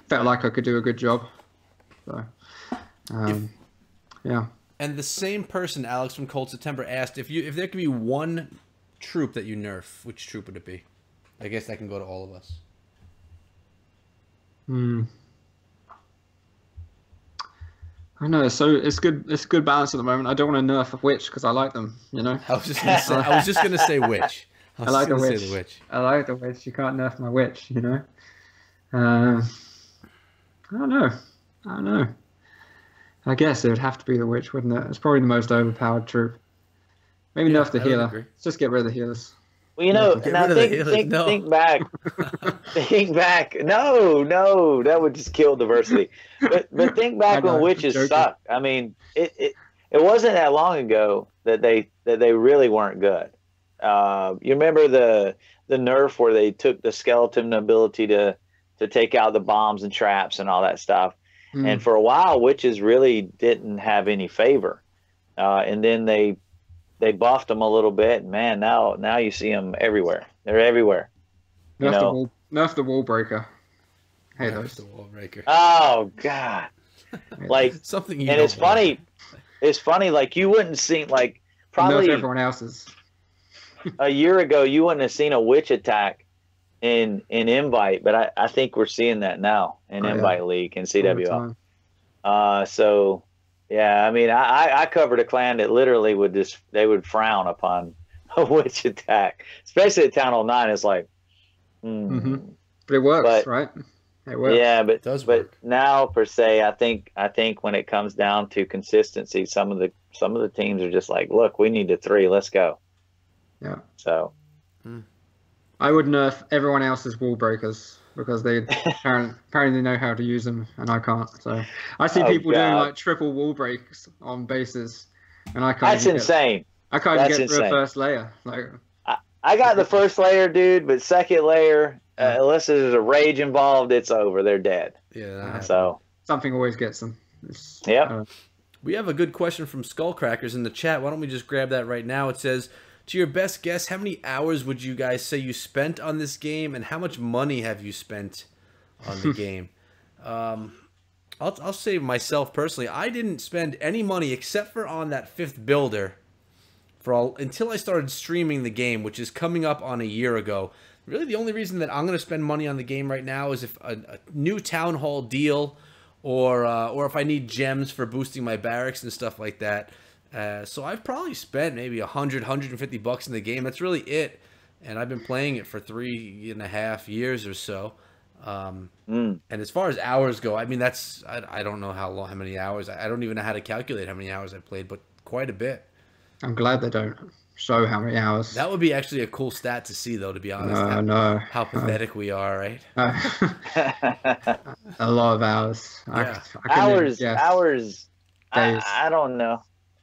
C: Felt like I could do a good job. So, yeah.
A: And the same person, Alex from Cold September, asked if there could be one troop that you nerf, which troop would it be? I guess that can go to all of us.
C: I know, so it's good. It's good balance at the moment. I don't want to nerf a witch because I like them.
A: I was just gonna say witch.
C: I like the witch. I like the witch. You can't nerf my witch. I don't know. I guess it would have to be the witch, wouldn't it? It's probably the most overpowered troop. Maybe nerf the healer. Let's just get rid of the healers.
B: Well, now think back. Think back. No, that would just kill diversity. But think back when witches sucked. I mean, it wasn't that long ago that they really weren't good. You remember the nerf where they took the skeleton ability to take out the bombs and traps and all that stuff. And for a while, witches really didn't have any favor. And then they buffed them a little bit. And man, now you see them everywhere. They're everywhere.
C: Nerf the wall breaker. Hey,
A: nerf the wall breaker.
B: Oh God! Like
A: something.
B: And it's funny. It's funny. Like you wouldn't see probably
C: nerf everyone else's.
B: A year ago, you wouldn't have seen a witch attack in Invite, but I think we're seeing that now in Invite League and CWL. So yeah, I mean, I covered a clan that literally they would frown upon a witch attack, especially at Town Hall 9. It's like,
C: but it works, right? It works.
B: Yeah, but
A: it does work.
B: Now per se, I think when it comes down to consistency, some of the teams are just like, look, we need a 3, let's go.
C: Yeah.
B: So.
C: I would nerf everyone else's wall breakers because they apparently know how to use them and I can't. So I see people doing like triple wall breaks on bases, and I can't.
B: That's insane.
C: I can't even get through a first layer. Like
B: I got the first layer, dude, but second layer, unless there's a rage involved, it's over. They're dead.
A: Yeah.
B: So
C: something always gets them.
B: Yep.
A: We have a good question from Skullcrackers in the chat. Why don't we just grab that right now? It says, to your best guess, how many hours would you guys say you spent on this game, and how much money have you spent on the game? I'll say myself personally, I didn't spend any money except for on that 5th builder until I started streaming the game, which is coming up on a year ago. Really, the only reason that I'm going to spend money on the game right now is if a new town hall deal, or if I need gems for boosting my barracks and stuff like that. So I've probably spent maybe $100-150 in the game. That's really it. And I've been playing it for 3.5 years or so. And as far as hours go, I mean, I don't know how many hours. I don't even know how to calculate how many hours I played, but quite a bit.
C: I'm glad they don't show how many hours.
A: That would be actually a cool stat to see, though, to be honest. How pathetic we are, right?
C: A lot of hours.
A: Yeah.
B: Hours.
C: Days.
B: I don't know.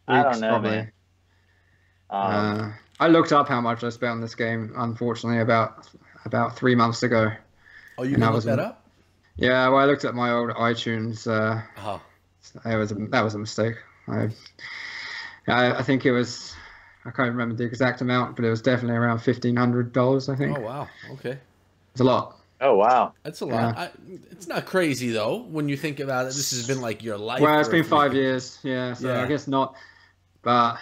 C: Weeks,
B: I don't know,
C: probably.
B: man.
C: I looked up how much I spent on this game, unfortunately, about 3 months ago.
A: Oh, you can look that up?
C: Yeah, well, I looked at my old iTunes. That was a mistake. I think it was, I can't remember the exact amount, but it was definitely around $1,500, I think.
A: Oh, wow. Okay.
C: It's a lot.
B: Oh, wow.
A: That's a lot. Yeah. It's not crazy, though, when you think about it. This has been like your life.
C: Well, it's been 5 years. Yeah, so yeah. I guess not. But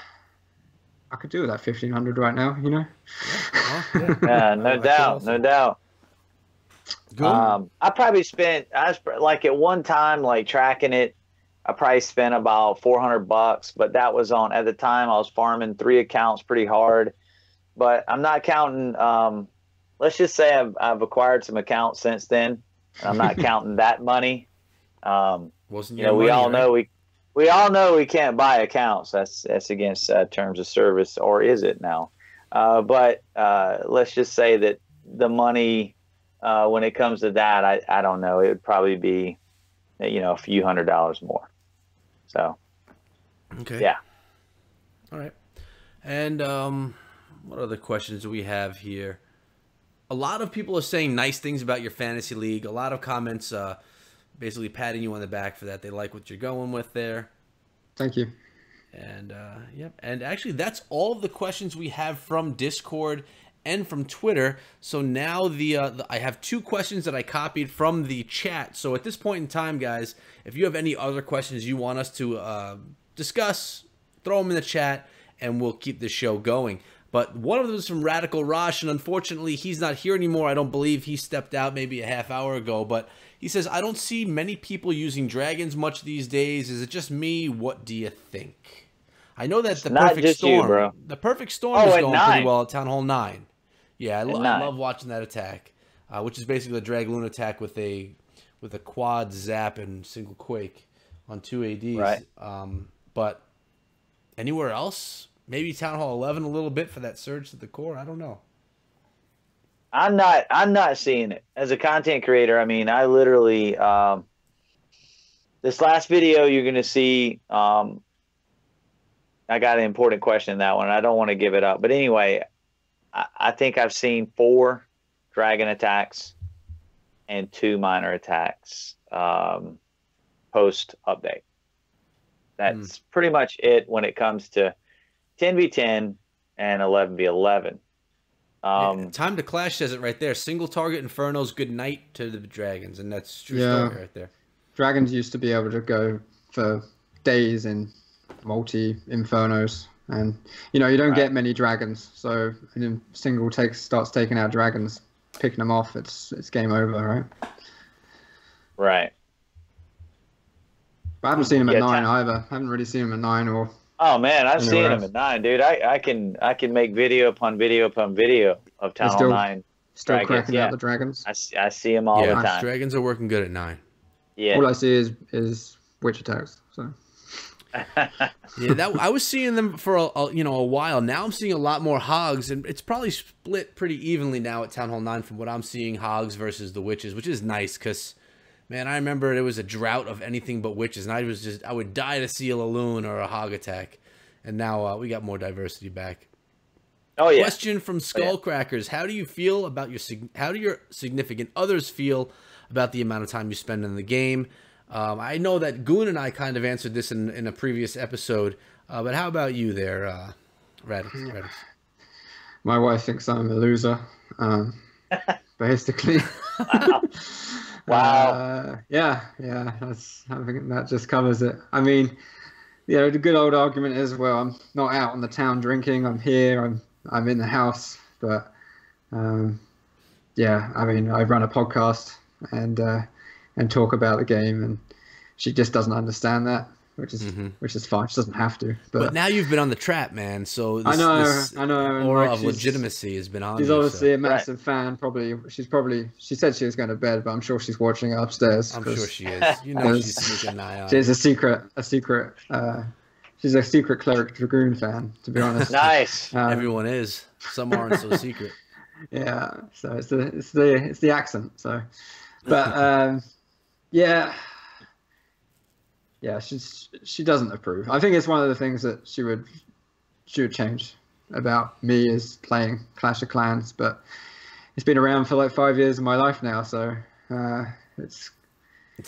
C: I could do with that $1,500 right now, you know?
B: Yeah, no doubt. No doubt.
A: Good.
B: I probably spent, like at one time, like tracking it, I probably spent about $400, but that was at the time I was farming 3 accounts pretty hard, but I'm not counting, let's just say I've acquired some accounts since then, and I'm not counting that money.
A: Wasn't
B: you know, we all know we can't buy accounts. That's against terms of service, or is it now? But let's just say that the money, when it comes to that, I don't know. It would probably be, a few $100s more. So,
A: okay.
B: Yeah.
A: All right. And what other questions do we have here? A lot of people are saying nice things about your fantasy league. A lot of comments basically patting you on the back for that. They like what you're going with there.
C: Thank you.
A: And, yep. And actually, that's all of the questions we have from Discord and from Twitter. So now I have 2 questions that I copied from the chat. So at this point in time, guys, if you have any other questions you want us to discuss, throw them in the chat, and we'll keep the show going. But one of them is from Radical Rosh, and unfortunately, he's not here anymore. I don't believe he stepped out maybe a half hour ago. But he says, I don't see many people using dragons much these days. Is it just me? What do you think? I know that the Perfect Storm is going pretty well at Town Hall 9. Yeah, I love watching that attack, which is basically a Dragoon attack with a quad zap and single quake on 2 ADs.
B: Right.
A: But anywhere else, maybe Town Hall 11 a little bit for that surge to the core. I don't know.
B: I'm not seeing it as a content creator. I mean, I literally this last video you're going to see. I got an important question in that one. I don't want to give it up, but anyway. I think I've seen 4 dragon attacks and 2 minor attacks post update. That's pretty much it when it comes to 10v10 and 11v11.
A: Time to Clash says it right there. Single target Infernos, good night to the dragons, and that's true story right there. Dragons
C: used to be able to go for days in multi Infernos. And you don't get many dragons, so when single starts taking out dragons, picking them off, it's game over, right?
B: Right.
C: But I haven't seen him at 9 either. I haven't really seen him at 9 or.
B: Oh man, I've seen him at 9, dude. I can make video upon video upon video of Town Hall 9.
C: Still cracking out the dragons.
B: I see him all the time.
A: Dragons are working good at 9.
B: Yeah.
C: All I see is witch attacks. So.
A: Yeah, that I was seeing them for a while. Now I'm seeing a lot more hogs, and it's probably split pretty evenly now at Town Hall 9 from what I'm seeing, hogs versus the witches, which is nice because, man, I remember there was a drought of anything but witches, and I would die to see a Laloon or a hog attack, and now we got more diversity back.
B: Oh yeah.
A: Question from Skullcrackers: how do you feel about how do your significant others feel about the amount of time you spend in the game? I know that Goon and I kind of answered this in a previous episode, but how about you there, Radix?
C: My wife thinks I'm a loser, basically.
B: Wow.
C: Yeah, I think that just covers it. I mean, the good old argument is, well, I'm not out on the town drinking. I'm here. I'm in the house. But yeah, I mean, I run a podcast and talk about the game, and she just doesn't understand that, which is fine. She doesn't have to. But
A: now you've been on the trap, man. So
C: I know.
A: Aura of legitimacy has been on.
C: She's obviously a massive fan. She said she was going to bed, but I'm sure she's watching it upstairs.
A: I'm sure she is. She's sneaking an eye on.
C: She's a secret. She's a secret Cleric Dragoon fan, to be honest.
B: Nice.
A: Everyone is. Some aren't so secret.
C: Yeah. So it's the accent. So, but yeah, she doesn't approve. I think it's one of the things that she would change about me is playing Clash of Clans, but it's been around for like 5 years of my life now, so it's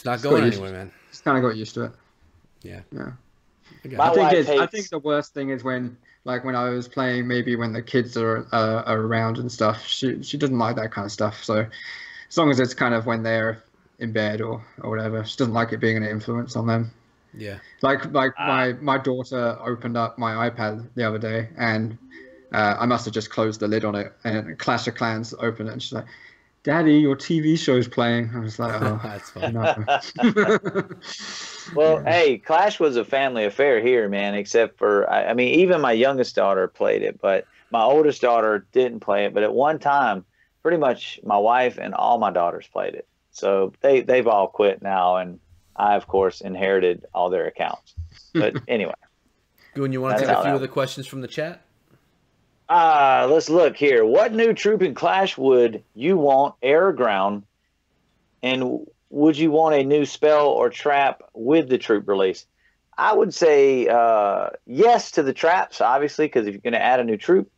A: not going anywhere, man.
C: Just kind of got used to it.
A: Yeah.
C: I think the worst thing is when I was playing, maybe when the kids are around and stuff. She doesn't like that kind of stuff. So as long as it's kind of when they're in bed or whatever, she doesn't like it being an influence on them.
A: Yeah.
C: Like my daughter opened up my iPad the other day, and I must have just closed the lid on it, and Clash of Clans opened it, and she's like, "Daddy, your TV show's playing." I was like, "Oh,
A: that's fine."
C: No.
B: Well, hey, Clash was a family affair here, man. Except for, I mean, even my youngest daughter played it, but my oldest daughter didn't play it. But at one time, pretty much my wife and all my daughters played it. So they've all quit now, and I, of course, inherited all their accounts. But anyway.
A: Goon, you want to take a few of the questions from the chat?
B: Let's look here. What new troop in Clash would you want, air or ground? And would you want a new spell or trap with the troop release? I would say yes to the traps, obviously, because if you're going to add a new troop,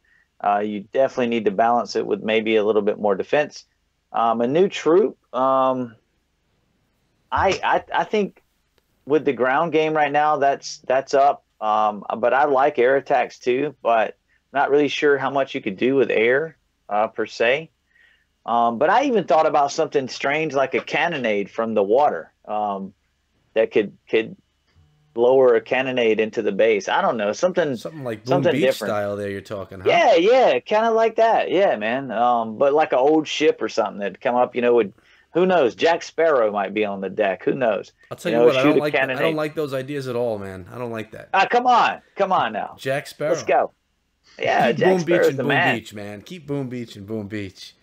B: you definitely need to balance it with maybe a little bit more defense. A new troop, I think with the ground game right now, that's up. But I like air attacks too, but not really sure how much you could do with air per se. But I even thought about something strange like a cannonade from the water that could lower a cannonade into the base. I don't know, something
A: like Boom Beach
B: different
A: style there you're talking, huh?
B: Yeah, kind of like that. Yeah, man. But like an old ship or something that'd come up, would, who knows? Jack Sparrow might be on the deck. Who knows?
A: I'll tell you what, I don't like those ideas at all, man. I don't like that.
B: Come on now.
A: Jack Sparrow.
B: Let's go. Yeah,
A: keep
B: Jack
A: Boom
B: Sparrow's
A: Beach and
B: the
A: Boom
B: man.
A: Beach, man. Keep Boom Beach and Boom Beach.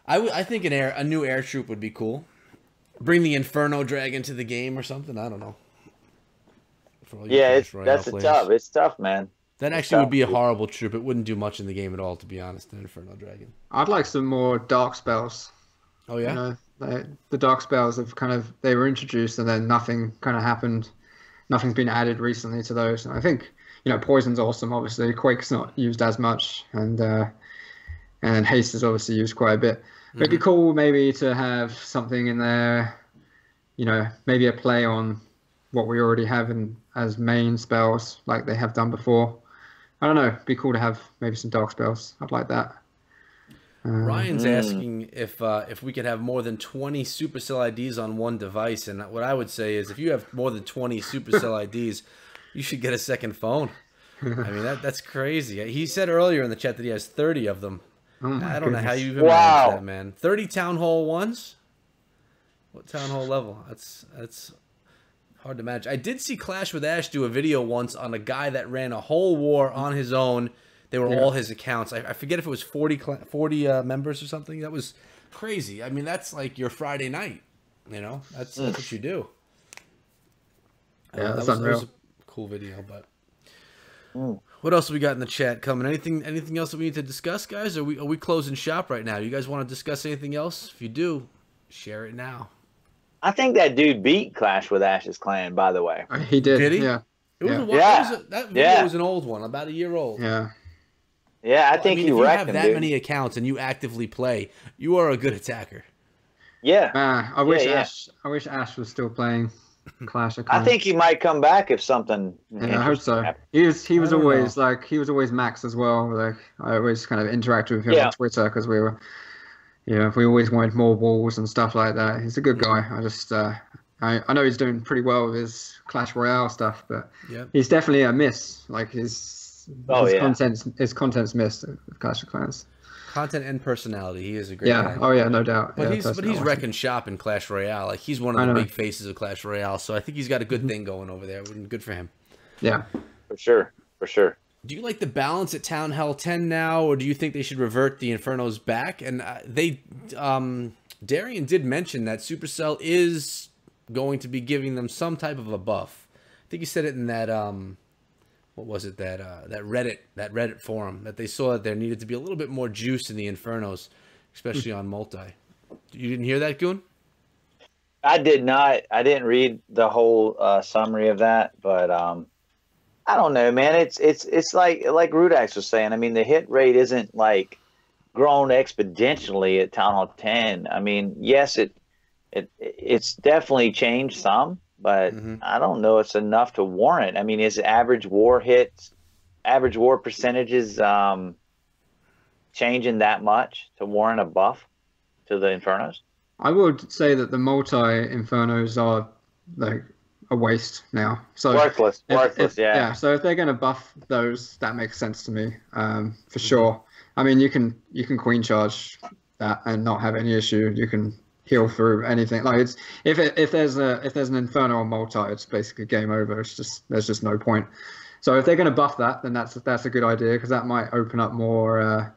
A: I think a new air troop would be cool. Bring the Inferno Dragon to the game or something. I don't know.
B: Yeah, it's tough, man.
A: That actually would be a horrible troop. It wouldn't do much in the game at all, to be honest, an Inferno Dragon.
C: I'd like some more dark spells.
A: Oh, yeah?
C: The dark spells they were introduced and then nothing kind of happened. Nothing's been added recently to those. And I think, Poison's awesome, obviously. Quake's not used as much. And Haste is obviously used quite a bit. But it'd be cool maybe to have something in there, maybe a play on what we already have as main spells like they have done before. I don't know. It'd be cool to have maybe some dark spells. I'd like that.
A: Ryan's asking if we could have more than 20 Supercell IDs on one device, and what I would say is if you have more than 20 Supercell IDs, you should get a second phone. I mean that's crazy. He said earlier in the chat that he has 30 of them. I don't know how you even manage that, man. 30 Town Hall 1s? What Town Hall level? That's hard to imagine. I did see Clash with Ash do a video once on a guy that ran a whole war on his own. They were all his accounts. I forget if it was 40 members or something. That was crazy. I mean, that's like your Friday night. That's what you do.
C: Yeah, that's unreal.
A: cool video. But what else we got in the chat coming? Anything else that we need to discuss, guys? Are we closing shop right now? You guys want to discuss anything else? If you do, share it now.
B: I think that dude beat Clash with Ash's clan, by the way.
C: He did.
A: Did he?
C: Yeah.
A: It was that video was an old one, about a year old.
C: Yeah.
B: Yeah, I think
A: if
B: you
A: you
B: wrecked
A: have
B: him,
A: that
B: dude.
A: many accounts and you actively play, you are a good attacker.
B: Yeah.
C: I wish Ash was still playing Clash.
B: I think he might come back if something.
C: Yeah, I hope so.
B: happens.
C: He was always Max as well. Like I always kind of interacted with him on Twitter because we were, we always wanted more walls and stuff like that. He's a good guy. I just I know he's doing pretty well with his Clash Royale stuff, but he's definitely a miss. Like his content's missed with Clash of Clans.
A: Content and personality. He is a great guy.
C: Oh yeah, no doubt.
A: But he's wrecking shop in Clash Royale. Like he's one of the big faces of Clash Royale. So I think he's got a good thing going over there. Good for him.
C: Yeah.
B: For sure.
A: Do you like the balance at Town Hall 10 now, or do you think they should revert the Infernos back? And Darian did mention that Supercell is going to be giving them some type of a buff. I think he said it in that what was it, that Reddit forum, that they saw that there needed to be a little bit more juice in the Infernos, especially on multi. You didn't hear that, Goon?
B: I did not. I didn't read the whole summary of that, but I don't know, man. It's like RUDAX was saying. I mean, the hit rate isn't like grown exponentially at Town Hall 10. I mean, yes, it's definitely changed some, but I don't know it's enough to warrant. I mean, is average war percentages changing that much to warrant a buff to the Infernos?
C: I would say that the multi-Infernos are like a waste now. So
B: worthless.
C: Yeah. So if they're going to buff those, that makes sense to me, for sure. I mean, you can queen charge that and not have any issue. You can heal through anything. Like it's if there's an Inferno on multi, it's basically game over. There's just no point. So if they're going to buff that, then that's a good idea, because that might open up more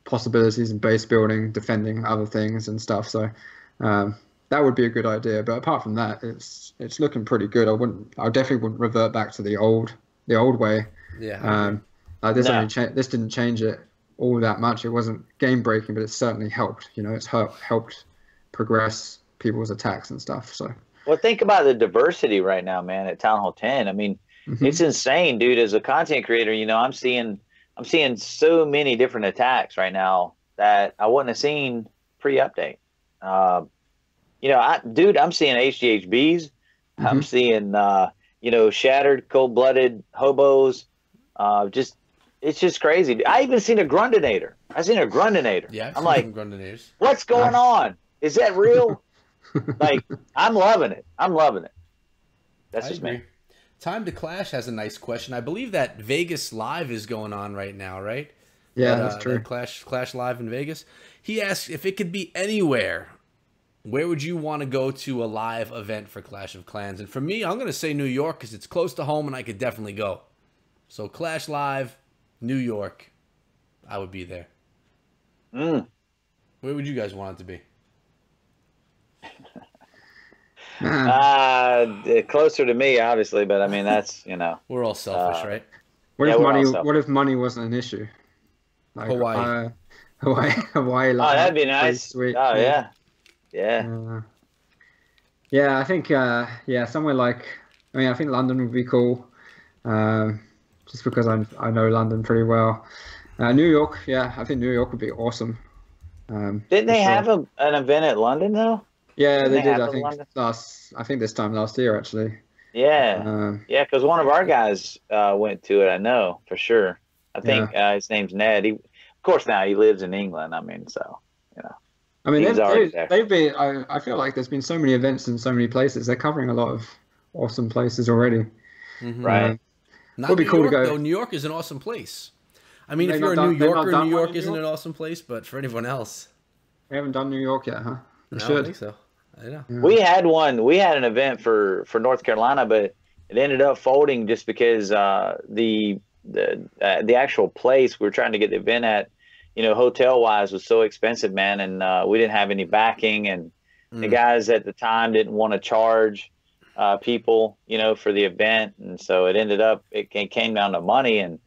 C: possibilities in base building, defending other things and stuff. So that would be a good idea. But apart from that, it's looking pretty good. I definitely wouldn't revert back to the old way.
A: Yeah.
C: This didn't change it all that much. It wasn't game breaking, but it certainly helped. It's helped progress people's attacks and stuff. So.
B: Well, think about the diversity right now, man, at Town Hall 10. I mean, it's insane, dude. As a content creator, I'm seeing so many different attacks right now that I wouldn't have seen pre-update. I'm seeing HGHBs. I'm seeing, shattered, cold-blooded hobos. It's just crazy. I even seen a Grundinator.
A: Yeah,
B: I'm like,
A: Grundinators.
B: What's going on? Is that real? Like, I'm loving it. That's just me.
A: Time to Clash has a nice question. I believe that Vegas Live is going on right now, right?
C: Yeah, that's true.
A: Clash Live in Vegas. He asked if it could be anywhere, where would you want to go to a live event for Clash of Clans? And for me, I'm going to say New York because it's close to home and I could definitely go. So Clash Live, New York, I would be there. Where would you guys want it to be?
B: Closer to me, obviously, but I mean that's
A: we're all selfish, right?
C: What if money wasn't an issue? Like,
A: Hawaii.
C: Hawaii.
B: Like, that'd be nice.
C: Sweet.
B: Oh yeah.
C: I think somewhere like, I think London would be cool, just because I know London pretty well. New York, I think New York would be awesome.
B: Didn't they have an event at London though?
C: Yeah, they did. I think this time last year actually.
B: Yeah, because one of our guys went to it. I know for sure. I think his name's Ned. Of course, now he lives in England. I mean, so
C: I mean, they've been. I feel like there's been so many events in so many places. They're covering a lot of awesome places already.
B: Right.
A: Not New York, though. New York is an awesome place. I mean, if you're a New Yorker, New York isn't an awesome place, but for anyone else.
C: We haven't done New York yet, huh?
A: I don't think so. I know.
B: Yeah. We had one. We had an event for North Carolina, but it ended up folding just because the actual place we were trying to get the event at, hotel wise, was so expensive, man, and we didn't have any backing, and the guys at the time didn't want to charge people, for the event. And so it ended up, it came down to money, and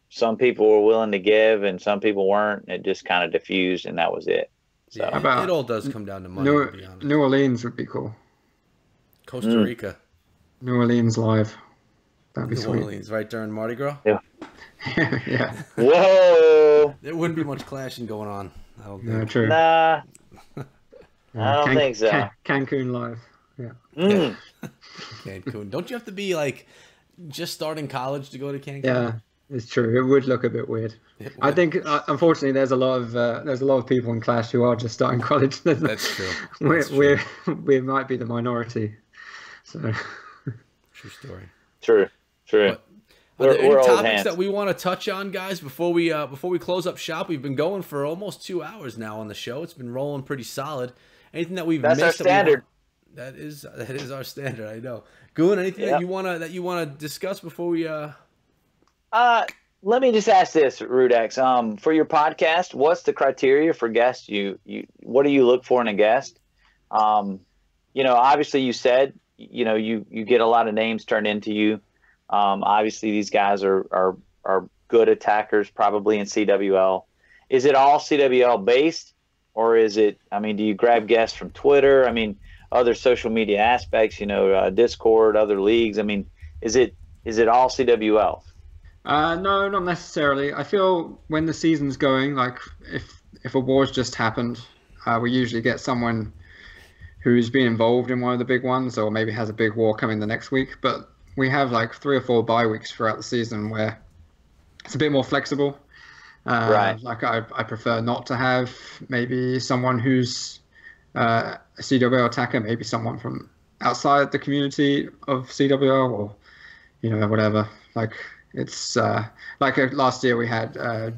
B: some people were willing to give and some people weren't. It just kind of diffused, and that was it. So
A: yeah, it all does come down to money, to be honest.
C: New Orleans would be cool.
A: Costa Rica.
C: New Orleans live. That'd be
A: New
C: sweet.
A: Orleans, right during Mardi Gras?
B: Yeah.
C: Yeah.
B: Whoa.
A: There wouldn't be much clashing going on, I don't think.
C: No, true.
B: Nah. I don't think so.
C: Cancun live. Yeah.
B: Mm.
A: Cancun. Don't you have to be like just starting college to go to Cancun?
C: Yeah, it's true. It would look a bit weird. I think, unfortunately, there's a lot of people in Clash who are just starting college.
A: That's true.
C: We might be the minority. So.
A: True story.
B: True.
A: But, are there
B: we're
A: any
B: old
A: topics
B: hands
A: that we want to touch on, guys, before we close up shop? We've been going for almost 2 hours now on the show. It's been rolling pretty solid. Anything that we've
B: That's
A: missed?
B: our standard.
A: That is our standard. I know. Goon, anything that you wanna discuss before we?
B: Let me just ask this, RUDAX. For your podcast, what's the criteria for guests? What do you look for in a guest? Obviously you said, you get a lot of names turned into you. Obviously these guys are good attackers, probably in CWL. Is it all CWL based, or is it? Do you grab guests from Twitter? Other social media aspects, Discord, other leagues. Is it all CWL?
C: No, not necessarily. I feel when the season's going, like if a war's just happened, we usually get someone who's been involved in one of the big ones, or maybe has a big war coming the next week. But we have like 3 or 4 bye weeks throughout the season where it's a bit more flexible.
B: Right.
C: Like I prefer not to have maybe someone who's a CWL attacker, maybe someone from outside the community of CWL, or whatever. Like it's like last year we had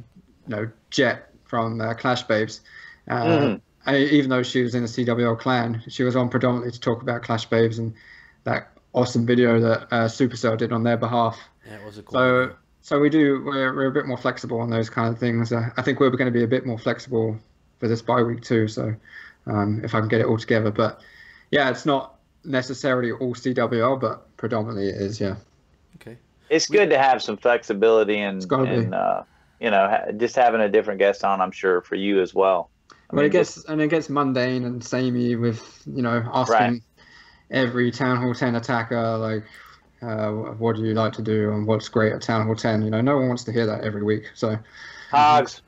C: Jet from Clash Babes. Even though she was in a CWL clan, she was on predominantly to talk about Clash Babes and that awesome video that Supercell did on their behalf.
A: Yeah, it was a cool video.
C: So we're a bit more flexible on those kind of things. I think we're going to be a bit more flexible for this bye week too. So if I can get it all together, but yeah, it's not necessarily all CWL, but predominantly it is. Yeah.
A: Okay.
B: It's good to have some flexibility and just having a different guest on. I'm sure for you as well.
C: It gets mundane and samey with asking every Town Hall 10 attacker like. What do you like to do and what's great at Town Hall 10? No one wants to hear that every week. So,
B: hogs.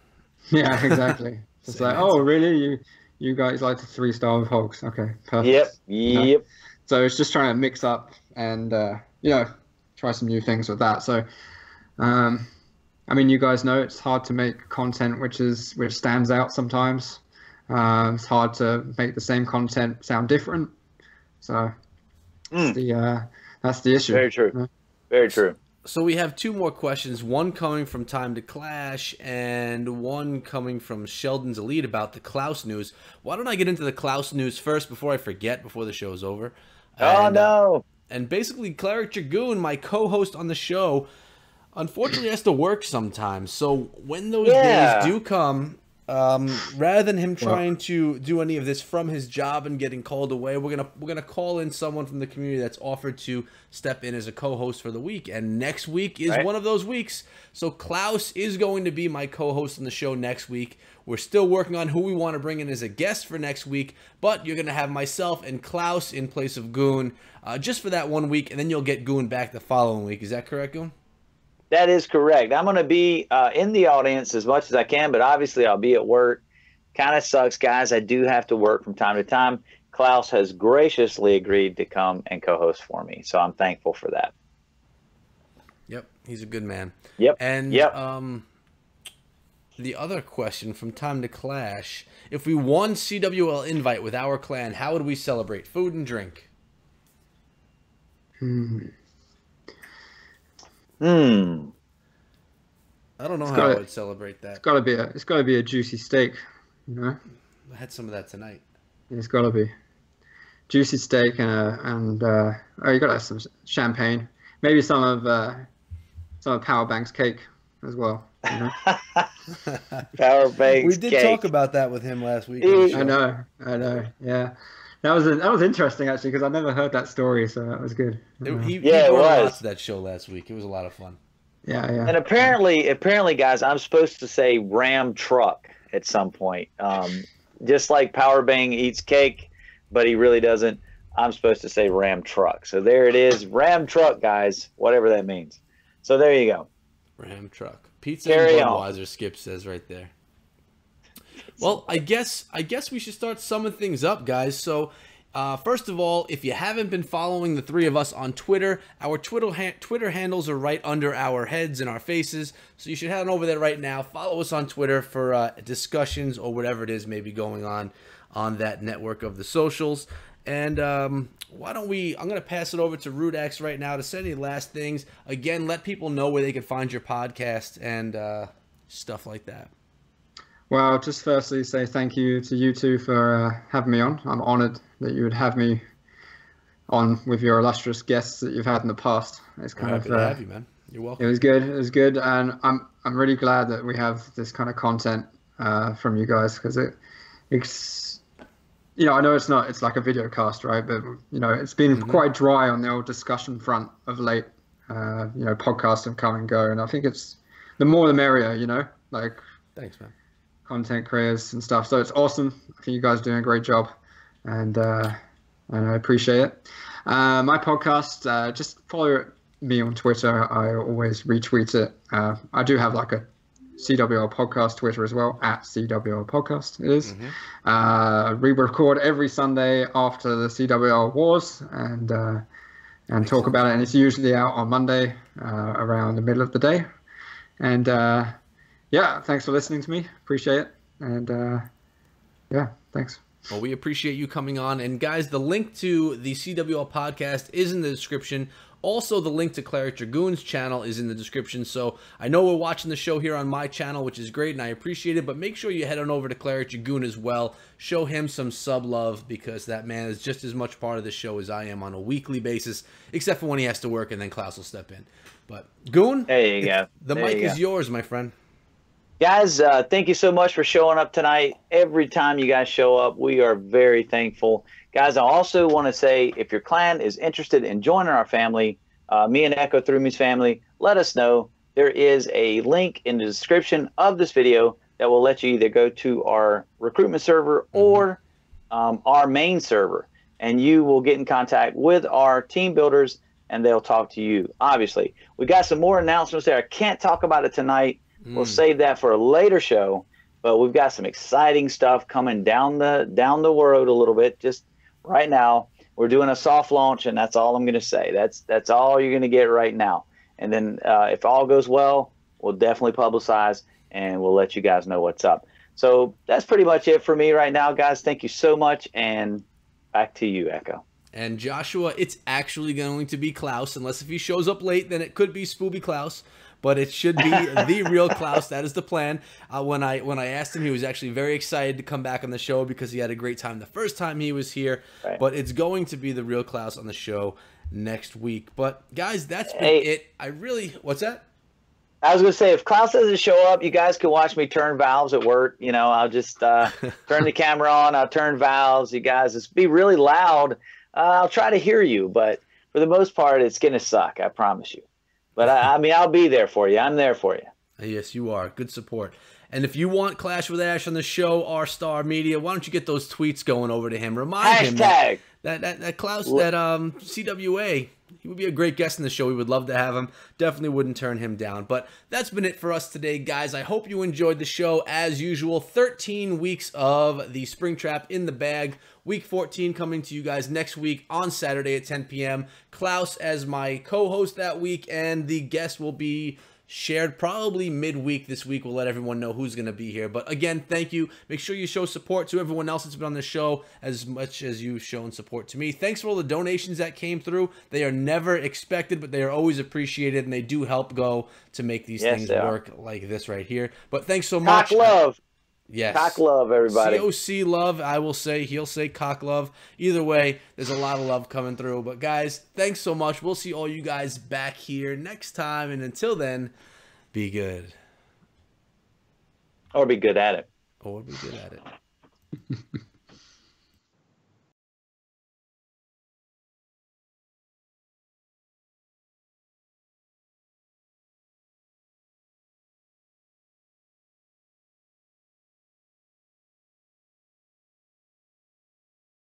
C: Yeah, exactly. It's like, oh, really? You guys like the 3-star with hogs? Okay, perfect.
B: Yep.
C: So it's just trying to mix up and try some new things with that. So, you guys know it's hard to make content which stands out sometimes. It's hard to make the same content sound different. So, that's the issue.
B: Very true.
C: Yeah.
B: Very true.
A: So we have 2 more questions, one coming from Time to Clash and one coming from Sheldon's Elite about the Klaus news. Why don't I get into the Klaus news first before I forget, before the show's over?
B: No.
A: And basically, Cleric Dragoon, my co-host on the show, unfortunately has to work sometimes. So when those days do come, rather than him trying to do any of this from his job and getting called away, we're gonna call in someone from the community that's offered to step in as a co-host for the week. And next week is one of those weeks. So Klaus is going to be my co-host on the show next week. We're still working on who we want to bring in as a guest for next week, but you're gonna have myself and Klaus in place of Goon just for that 1 week, and then you'll get Goon back the following week. Is that correct, Goon?
B: That is correct. I'm going to be in the audience as much as I can, but obviously I'll be at work. Kind of sucks, guys. I do have to work from time to time. Klaus has graciously agreed to come and co-host for me, so I'm thankful for that.
A: Yep, he's a good man.
B: Yep.
A: And the other question from Time to Clash: if we won CWL invite with our clan, how would we celebrate? Food and drink. I don't know how I would celebrate that.
C: It's got to be a juicy steak,
A: I had some of that tonight.
C: It's got to be juicy steak and you got to have some champagne, maybe some of Power Bank's cake as well.
B: Power Bank's
A: We did
B: cake.
A: talk about that with him last week.
C: I know. Yeah, that was interesting actually because I never heard that story, so that was good.
A: He
B: Yeah, it
A: brought a lot
B: was.
A: to that show last week. It was a lot of fun.
C: Yeah, yeah.
B: And apparently, guys, I'm supposed to say Ram truck at some point. Just like Power Bang eats cake, but he really doesn't. I'm supposed to say Ram truck. So there it is, Ram truck, guys. Whatever that means. So there you go.
A: Ram truck. Pizza
B: Carry
A: and
B: on.
A: Budweiser, Skip says right there. Well, I guess we should start summing things up, guys. So, first of all, if you haven't been following the three of us on Twitter, our Twitter handles are right under our heads and our faces. So you should head on over there right now. Follow us on Twitter for discussions or whatever it is may be going on that network of the socials. And why don't we, I'm going to pass it over to RUDAX right now to say any last things. Again, let people know where they can find your podcast and stuff like that.
C: Well, just firstly say thank you to you two for having me on. I'm honored that you would have me on with your illustrious guests that you've had in the past. It's kind
A: Happy to have you, man. You're welcome.
C: It was good. It was good, and I'm really glad that we have this kind of content from you guys because it's I know it's like a video cast, right? But it's been quite dry on the old discussion front of late. Podcasts have come and go, and I think it's the more the merrier. Like
A: Thanks, man.
C: Content creators and stuff. So it's awesome. I think you guys are doing a great job, and I appreciate it. My podcast, just follow me on Twitter. I always retweet it. I do have like a CWL podcast Twitter as well, at CWL podcast it is. We record every Sunday after the CWL Wars and talk about it, and it's usually out on Monday around the middle of the day. And yeah, thanks for listening to me. Appreciate it. And yeah, thanks.
A: Well, we appreciate you coming on. And guys, the link to the CWL podcast is in the description. Also, the link to Cleric Dragoon's channel is in the description. So I know we're watching the show here on my channel, which is great, and I appreciate it. But make sure you head on over to Cleric Dragoon as well. Show him some sub love because that man is just as much part of the show as I am on a weekly basis, except for when he has to work, and then Klaus will step in. But Goon,
B: there you go.
A: The mic is yours, my friend.
B: Guys, thank you so much for showing up tonight. Every time you guys show up, we are very thankful. Guys, I also want to say if your clan is interested in joining our family, me and Echo Through Me's family, let us know. There is a link in the description of this video that will let you either go to our recruitment server or our main server, and you will get in contact with our team builders, and they'll talk to you. Obviously, we got some more announcements there. I can't talk about it tonight. We'll save that for a later show, but we've got some exciting stuff coming down the road a little bit. Just right now, we're doing a soft launch, and that's all I'm going to say. That's all you're going to get right now. And then if all goes well, we'll definitely publicize, and we'll let you guys know what's up. So that's pretty much it for me right now, guys. Thank you so much, and back to you, Echo.
A: And Joshua, it's actually going to be Klaus, unless if he shows up late, then it could be Spooby Klaus. But it should be the real Klaus. That is the plan. When I asked him, he was actually very excited to come back on the show because he had a great time the first time he was here. Right. But it's going to be the real Klaus on the show next week. But guys, that's been it. What's that?
B: I was going to say, if Klaus doesn't show up, you guys can watch me turn valves at work. I'll just turn the camera on. I'll turn valves. You guys, just be really loud. I'll try to hear you, but for the most part, it's going to suck. I promise you. But I mean, I'll be there for you. I'm there for you. Yes,
A: you are. Good support. And if you want Clash with Ash on the show, R-Star Media, why don't you get those tweets going over to him? Remind him that Klaus, that CWA, he would be a great guest in the show. We would love to have him. Definitely wouldn't turn him down. But that's been it for us today, guys. I hope you enjoyed the show as usual. 13 weeks of the Springtrap in the bag. Week 14 coming to you guys next week on Saturday at 10 p.m. Klaus as my co-host that week, and the guest will be shared probably midweek this week. We'll let everyone know who's going to be here. But again, thank you. Make sure you show support to everyone else that's been on the show as much as you've shown support to me. Thanks for all the donations that came through. They are never expected, but they are always appreciated, and they do help go to make these things work like this right here. But thanks so much.
B: Cock love.
A: Yes.
B: Cock love, everybody.
A: COC love, I will say. He'll say cock love. Either way, there's a lot of love coming through. But guys, thanks so much. We'll see all you guys back here next time. And until then, be good.
B: Or be good at it.
A: Or be good at it.